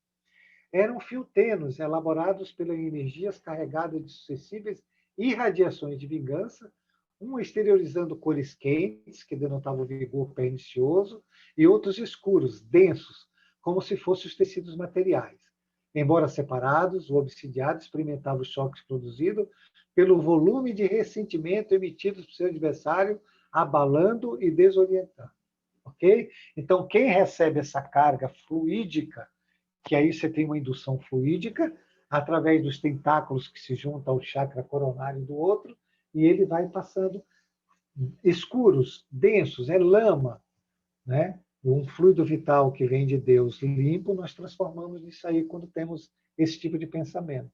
Speaker 3: Eram fios tênues, elaborados pelas energias carregadas de sucessivas irradiações de vingança, um exteriorizando cores quentes, que denotavam vigor pernicioso, e outros escuros, densos, como se fossem os tecidos materiais. Embora separados, o obsidiado experimentava os choques produzidos pelo volume de ressentimento emitido por seu adversário, abalando e desorientando. Ok? Então, quem recebe essa carga fluídica, que aí você tem uma indução fluídica, através dos tentáculos que se juntam ao chakra coronário do outro, e ele vai passando escuros, densos, é lama, né? Um fluido vital que vem de Deus limpo, nós transformamos nisso aí quando temos esse tipo de pensamento.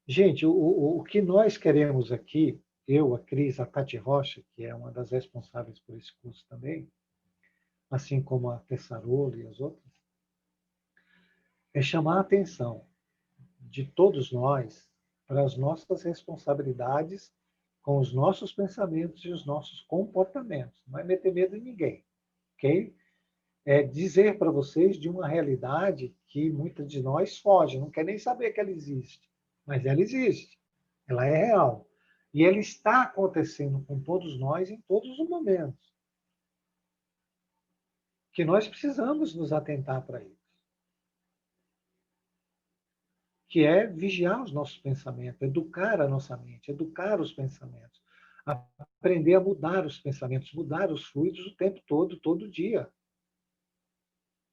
Speaker 3: Gente, o que nós queremos aqui, eu, a Cris, a Tati Rocha, que é uma das responsáveis por esse curso também, assim como a Tessarolo e as outras, é chamar a atenção de todos nós para as nossas responsabilidades com os nossos pensamentos e os nossos comportamentos. Não é meter medo em ninguém, ok? É dizer para vocês de uma realidade que muitas de nós foge, não quer nem saber que ela existe, mas ela existe, ela é real. E ela está acontecendo com todos nós em todos os momentos. Que nós precisamos nos atentar para isso. Que é vigiar os nossos pensamentos, educar a nossa mente, educar os pensamentos, aprender a mudar os pensamentos, mudar os fluidos o tempo todo, todo dia.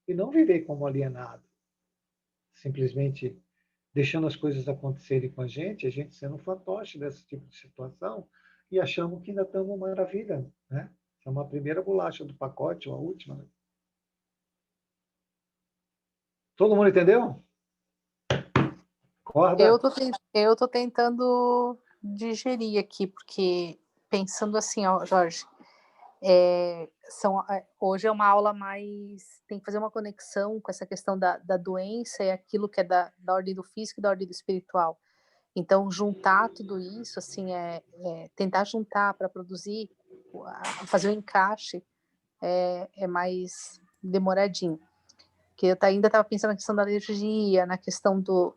Speaker 3: E não viver como alienado, simplesmente deixando as coisas acontecerem com a gente sendo um fantoche desse tipo de situação e achamos que ainda estamos uma maravilha, né? É uma primeira bolacha do pacote, ou a última. Né? Todo mundo entendeu? Acorda.
Speaker 4: Eu tô tentando digerir aqui, porque pensando assim, ó, Jorge, hoje é uma aula mais... Tem que fazer uma conexão com essa questão da doença e aquilo que é da ordem do físico e da ordem do espiritual. Então, juntar tudo isso, assim, tentar juntar para produzir, fazer o encaixe, é mais demoradinho. Porque eu ainda estava pensando na questão da alergia, na questão do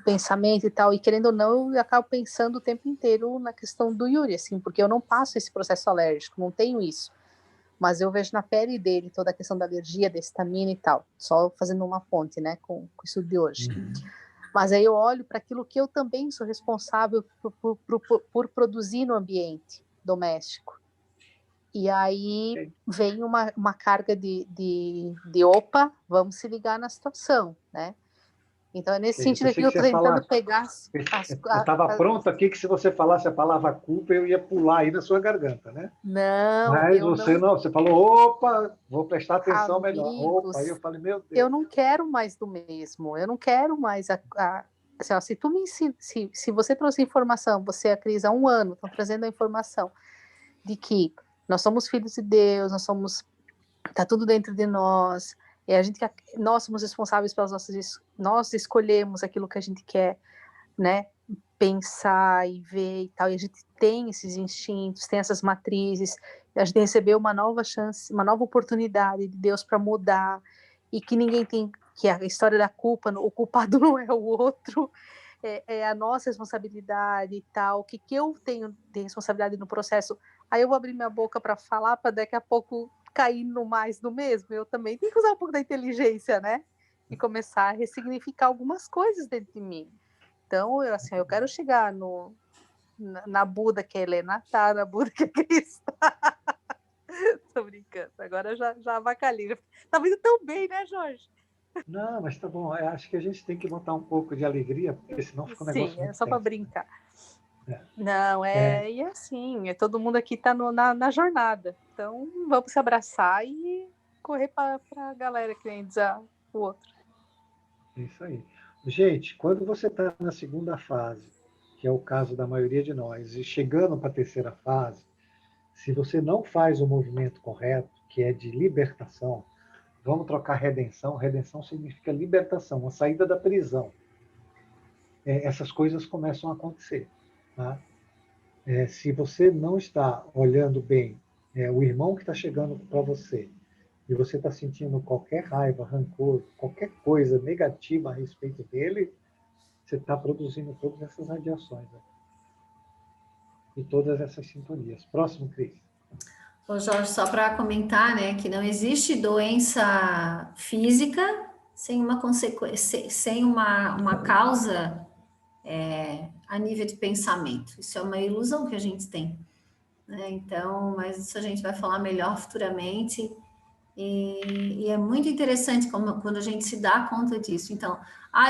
Speaker 4: pensamento e tal, e querendo ou não, eu acabo pensando o tempo inteiro na questão do Yuri, assim, porque eu não passo esse processo alérgico, não tenho isso. Mas eu vejo na pele dele toda a questão da alergia, da histamina e tal, só fazendo uma ponte, né, com isso de hoje. Mas aí eu olho para aquilo que eu também sou responsável por produzir no ambiente doméstico. E aí vem uma carga de opa, vamos se ligar na situação, né? Então é nesse sentido aqui que eu estou tentando pegar
Speaker 3: eu estava pronto aqui que se você falasse a palavra culpa, eu ia pular aí na sua garganta, né?
Speaker 4: Não,
Speaker 3: mas você não, você falou, opa, vou prestar atenção melhor. Opa, aí eu falei, meu Deus.
Speaker 4: Eu não quero mais do mesmo, eu não quero mais assim, ó, se tu me ensina, se você trouxe informação, você e a Cris há 1 ano estão trazendo a informação de que nós somos filhos de Deus, tá tudo dentro de nós, nós somos responsáveis pelas nós escolhemos aquilo que a gente quer, né, pensar e ver e tal, e a gente tem esses instintos, tem essas matrizes, a gente recebeu uma nova chance, uma nova oportunidade de Deus para mudar, e que ninguém tem, que a história da culpa, o culpado não é o outro, é a nossa responsabilidade e tal, que eu tenho de responsabilidade no processo. Aí eu vou abrir minha boca para falar, para daqui a pouco cair no mais do mesmo. Eu também tenho que usar um pouco da inteligência, né? E começar a ressignificar algumas coisas dentro de mim. Então, eu quero chegar na Buda que a Helena tá, na Buda que a Cris tá. Tô brincando. Agora já avacalhei. Tá vindo tão bem, né, Jorge?
Speaker 3: Não, mas tá bom. Eu acho que a gente tem que botar um pouco de alegria, porque senão fica um negócio muito
Speaker 4: só para brincar. Não, e assim, todo mundo aqui tá na jornada. Então, vamos se abraçar e correr para a galera que vem dizer o outro.
Speaker 3: Isso aí. Gente, quando você está na segunda fase, que é o caso da maioria de nós, e chegando para a terceira fase, se você não faz o movimento correto, que é de libertação, vamos trocar redenção. Redenção significa libertação, a saída da prisão. Essas coisas começam a acontecer. Tá? Se você não está olhando bem o irmão que está chegando para você, e você está sentindo qualquer raiva, rancor, qualquer coisa negativa a respeito dele, você está produzindo todas essas radiações, né? E todas essas sintonias. Próximo, Cris.
Speaker 1: Ô Jorge, só para comentar, né, que não existe doença física sem uma consequência, sem uma causa a nível de pensamento. Isso é uma ilusão que a gente tem, né? Então, mas isso a gente vai falar melhor futuramente. E é muito interessante quando a gente se dá conta disso. Então,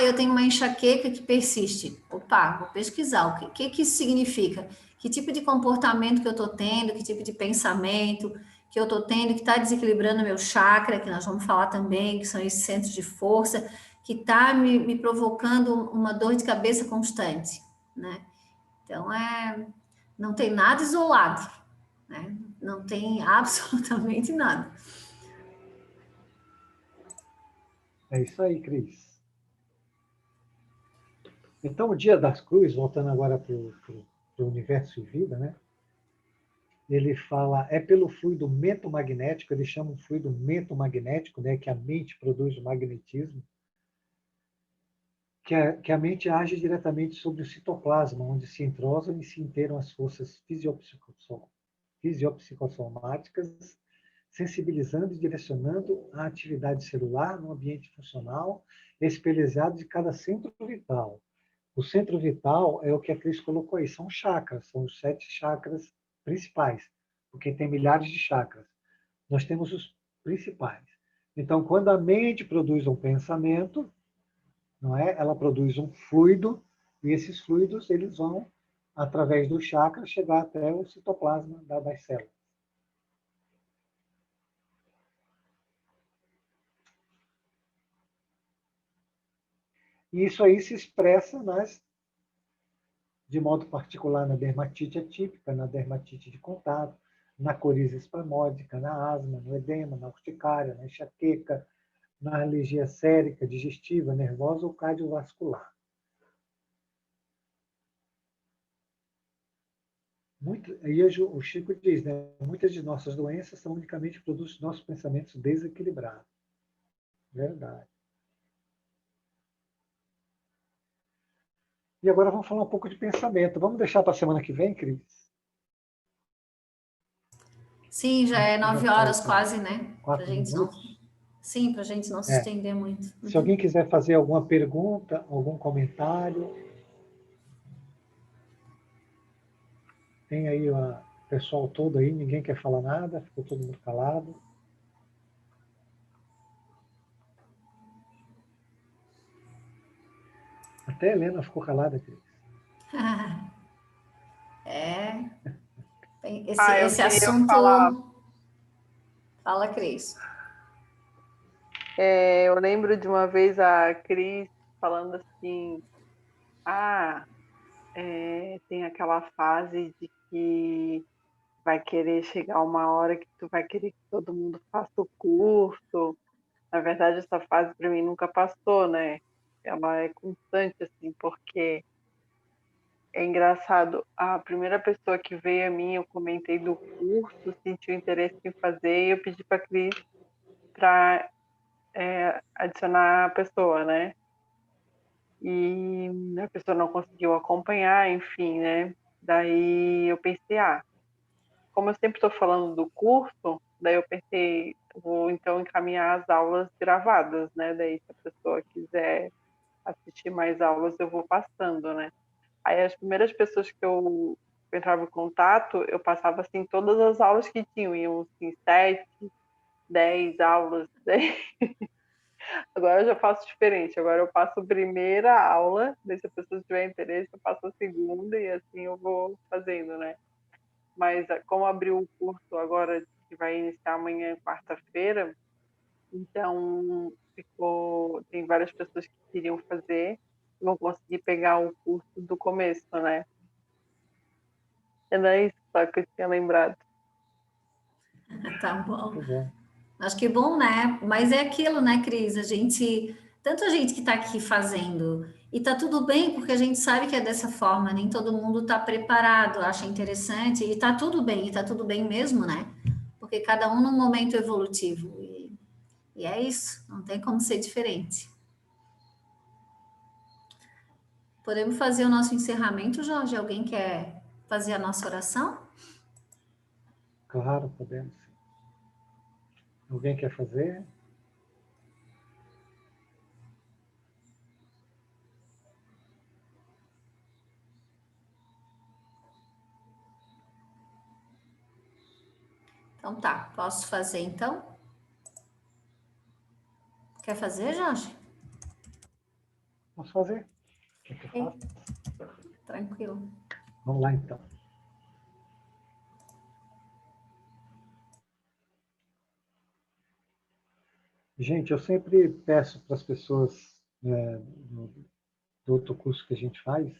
Speaker 1: eu tenho uma enxaqueca que persiste. Opa, vou pesquisar o que isso significa. Que tipo de comportamento que eu estou tendo, que tipo de pensamento que eu estou tendo, que está desequilibrando meu chakra, que nós vamos falar também, que são esses centros de força, que está me provocando uma dor de cabeça constante, né? Então, não tem nada isolado, né? Não tem absolutamente nada.
Speaker 3: É isso aí, Cris. Então, o Dia das Cruzes, voltando agora para o universo e vida, né? Ele fala, pelo fluido mentomagnético, ele chama o fluido mentomagnético, né? Que a mente produz o magnetismo, que a mente age diretamente sobre o citoplasma, onde se entrosam e se inteiram as forças fisiopsicossomáticas, sensibilizando e direcionando a atividade celular no ambiente funcional, espelhado de cada centro vital. O centro vital é o que a Cris colocou aí, são chakras, são os 7 chakras principais, porque tem milhares de chakras. Nós temos os principais. Então, quando a mente produz um pensamento, não é? Ela produz um fluido, e esses fluidos eles vão, através do chakra, chegar até o citoplasma das células. E isso aí se expressa de modo particular na dermatite atípica, na dermatite de contato, na coriza espasmódica, na asma, no edema, na urticária, na enxaqueca, na alergia sérica, digestiva, nervosa ou cardiovascular. Aí o Chico diz, né? Muitas de nossas doenças são unicamente produtos de nossos pensamentos desequilibrados. Verdade. E agora vamos falar um pouco de pensamento. Vamos deixar para a semana que vem, Cris?
Speaker 1: Sim, já é 9 horas quase, né?
Speaker 3: 4 minutos.
Speaker 1: Sim, para a gente não se estender muito.
Speaker 3: Se alguém quiser fazer alguma pergunta, algum comentário, tem aí o pessoal todo aí, ninguém quer falar nada, ficou todo mundo calado. Até a Helena ficou calada, Cris.
Speaker 1: Esse assunto...
Speaker 5: falar.
Speaker 1: Fala, Cris.
Speaker 5: Eu lembro de uma vez a Cris falando assim, tem aquela fase de que vai querer chegar uma hora que tu vai querer que todo mundo faça o curso. Na verdade, essa fase para mim nunca passou, né? Ela é constante, assim, porque é engraçado. A primeira pessoa que veio a mim, eu comentei do curso, sentiu interesse em fazer, e eu pedi para a Cris para adicionar a pessoa, né? E a pessoa não conseguiu acompanhar, enfim, né? Daí eu pensei, como eu sempre estou falando do curso, daí eu pensei, vou então encaminhar as aulas gravadas, né? Daí se a pessoa quiser assistir mais aulas, eu vou passando, né? Aí as primeiras pessoas que eu entrava em contato, eu passava assim todas as aulas que tinham, iam assim, 7, 10 aulas. Agora eu já faço diferente, agora eu passo a primeira aula, daí se a pessoa tiver interesse, eu passo a segunda e assim eu vou fazendo, né? Mas como abriu o curso agora, que vai iniciar amanhã, quarta-feira, então tem várias pessoas que queriam fazer, vão conseguir pegar o curso do começo, né? Era isso só que eu tinha lembrado.
Speaker 1: Tá bom.
Speaker 3: Muito bom.
Speaker 1: Acho que bom, né? Mas é aquilo, né, Cris? Tanta gente que está aqui fazendo, e tá tudo bem, porque a gente sabe que é dessa forma, nem todo mundo está preparado, acha interessante, e tá tudo bem, e tá tudo bem mesmo, né? Porque cada um num momento evolutivo, e é isso, não tem como ser diferente. Podemos fazer o nosso encerramento, Jorge? Alguém quer fazer a nossa oração?
Speaker 3: Claro, podemos. Alguém quer fazer?
Speaker 1: Então tá, posso fazer então? Quer fazer, Jorge?
Speaker 3: Posso fazer? Quer que eu faça?
Speaker 1: Tranquilo.
Speaker 3: Vamos lá, então. Gente, eu sempre peço para as pessoas do outro curso que a gente faz,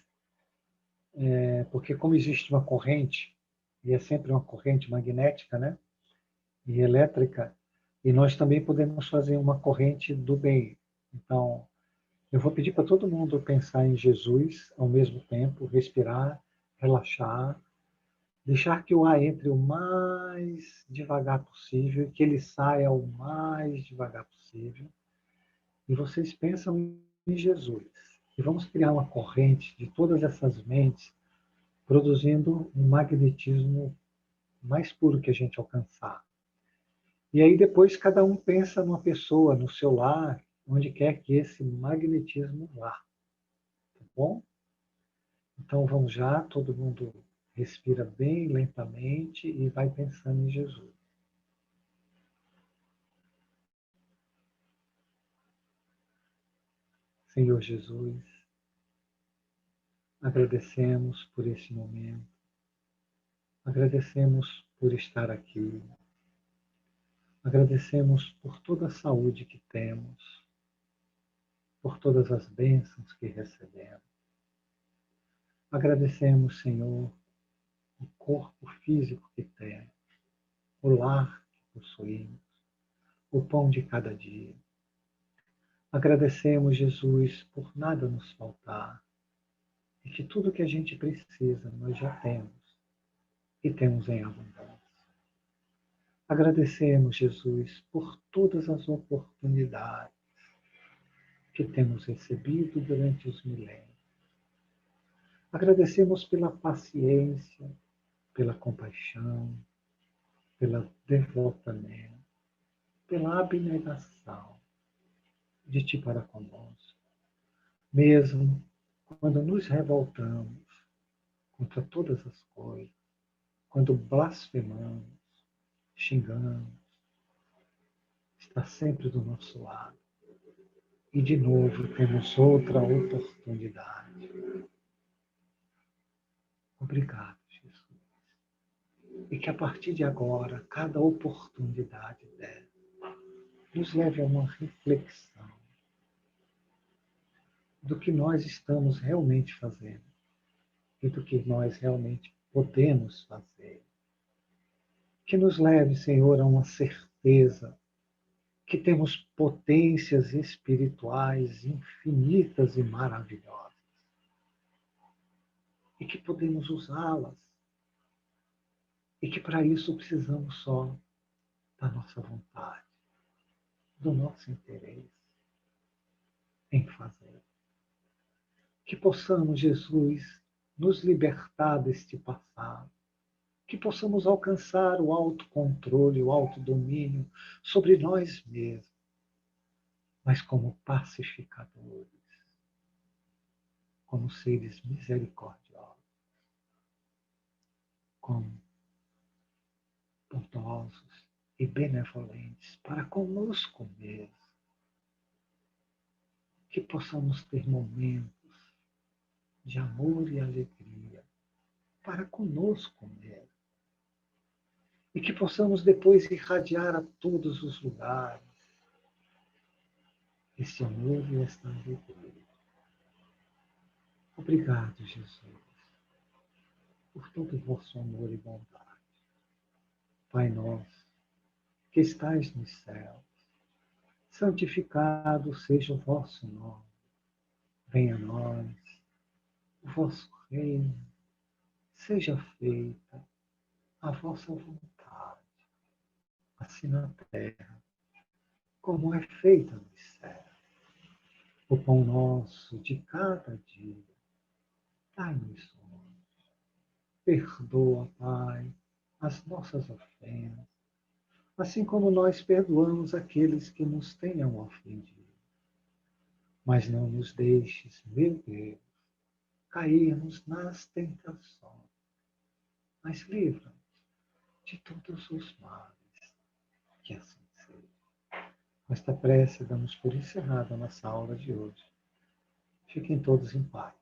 Speaker 3: porque como existe uma corrente, e é sempre uma corrente magnética, né? E elétrica, e nós também podemos fazer uma corrente do bem. Então, eu vou pedir para todo mundo pensar em Jesus ao mesmo tempo, respirar, relaxar, deixar que o ar entre o mais devagar possível e que ele saia o mais devagar possível. E vocês pensam em Jesus. E vamos criar uma corrente de todas essas mentes, produzindo um magnetismo mais puro que a gente alcançar. E aí depois cada um pensa numa pessoa, no seu lar, onde quer que esse magnetismo vá. Tá bom? Então vamos já, todo mundo respira bem lentamente e vai pensando em Jesus. Senhor Jesus, agradecemos por este momento, agradecemos por estar aqui, agradecemos por toda a saúde que temos, por todas as bênçãos que recebemos. Agradecemos, Senhor, o corpo físico que temos. o lar que possuímos, o pão de cada dia. Agradecemos, Jesus, por nada nos faltar e que tudo que a gente precisa nós já temos e temos em abundância. Agradecemos, Jesus, por todas as oportunidades que temos recebido durante os milênios. Agradecemos pela paciência, pela compaixão, pelo devotamento, pela abnegação de Ti para conosco, mesmo quando nos revoltamos contra todas as coisas, quando blasfemamos, xingamos, está sempre do nosso lado. E de novo temos outra oportunidade. Obrigado, Jesus. E que a partir de agora, cada oportunidade dessa nos leve a uma reflexão do que nós estamos realmente fazendo e do que nós realmente podemos fazer. Que nos leve, Senhor, a uma certeza que temos potências espirituais infinitas e maravilhosas e que podemos usá-las e que para isso precisamos só da nossa vontade, do nosso interesse em fazer. Que possamos, Jesus, nos libertar deste passado, que possamos alcançar o autocontrole, o autodomínio sobre nós mesmos, mas como pacificadores, como seres misericordiosos, como bondosos e benevolentes para conosco mesmo. Que possamos ter momentos de amor e alegria para conosco mesmo. E que possamos depois irradiar a todos os lugares esse amor e esta alegria. Obrigado, Jesus, por todo o vosso amor e bondade. Pai nosso, que estais nos céus, santificado seja o vosso nome. Venha a nós o vosso reino, seja feita a vossa vontade, assim na terra, como é feita nos céus. O pão nosso de cada dia, dai-nos hoje. Perdoa, Pai, as nossas ofensas, assim como nós perdoamos aqueles que nos tenham ofendido. Mas não nos deixes, meu Deus, cairmos nas tentações, mas livra-nos de todos os males, que assim seja. Com esta prece, damos por encerrada a nossa aula de hoje. Fiquem todos em paz.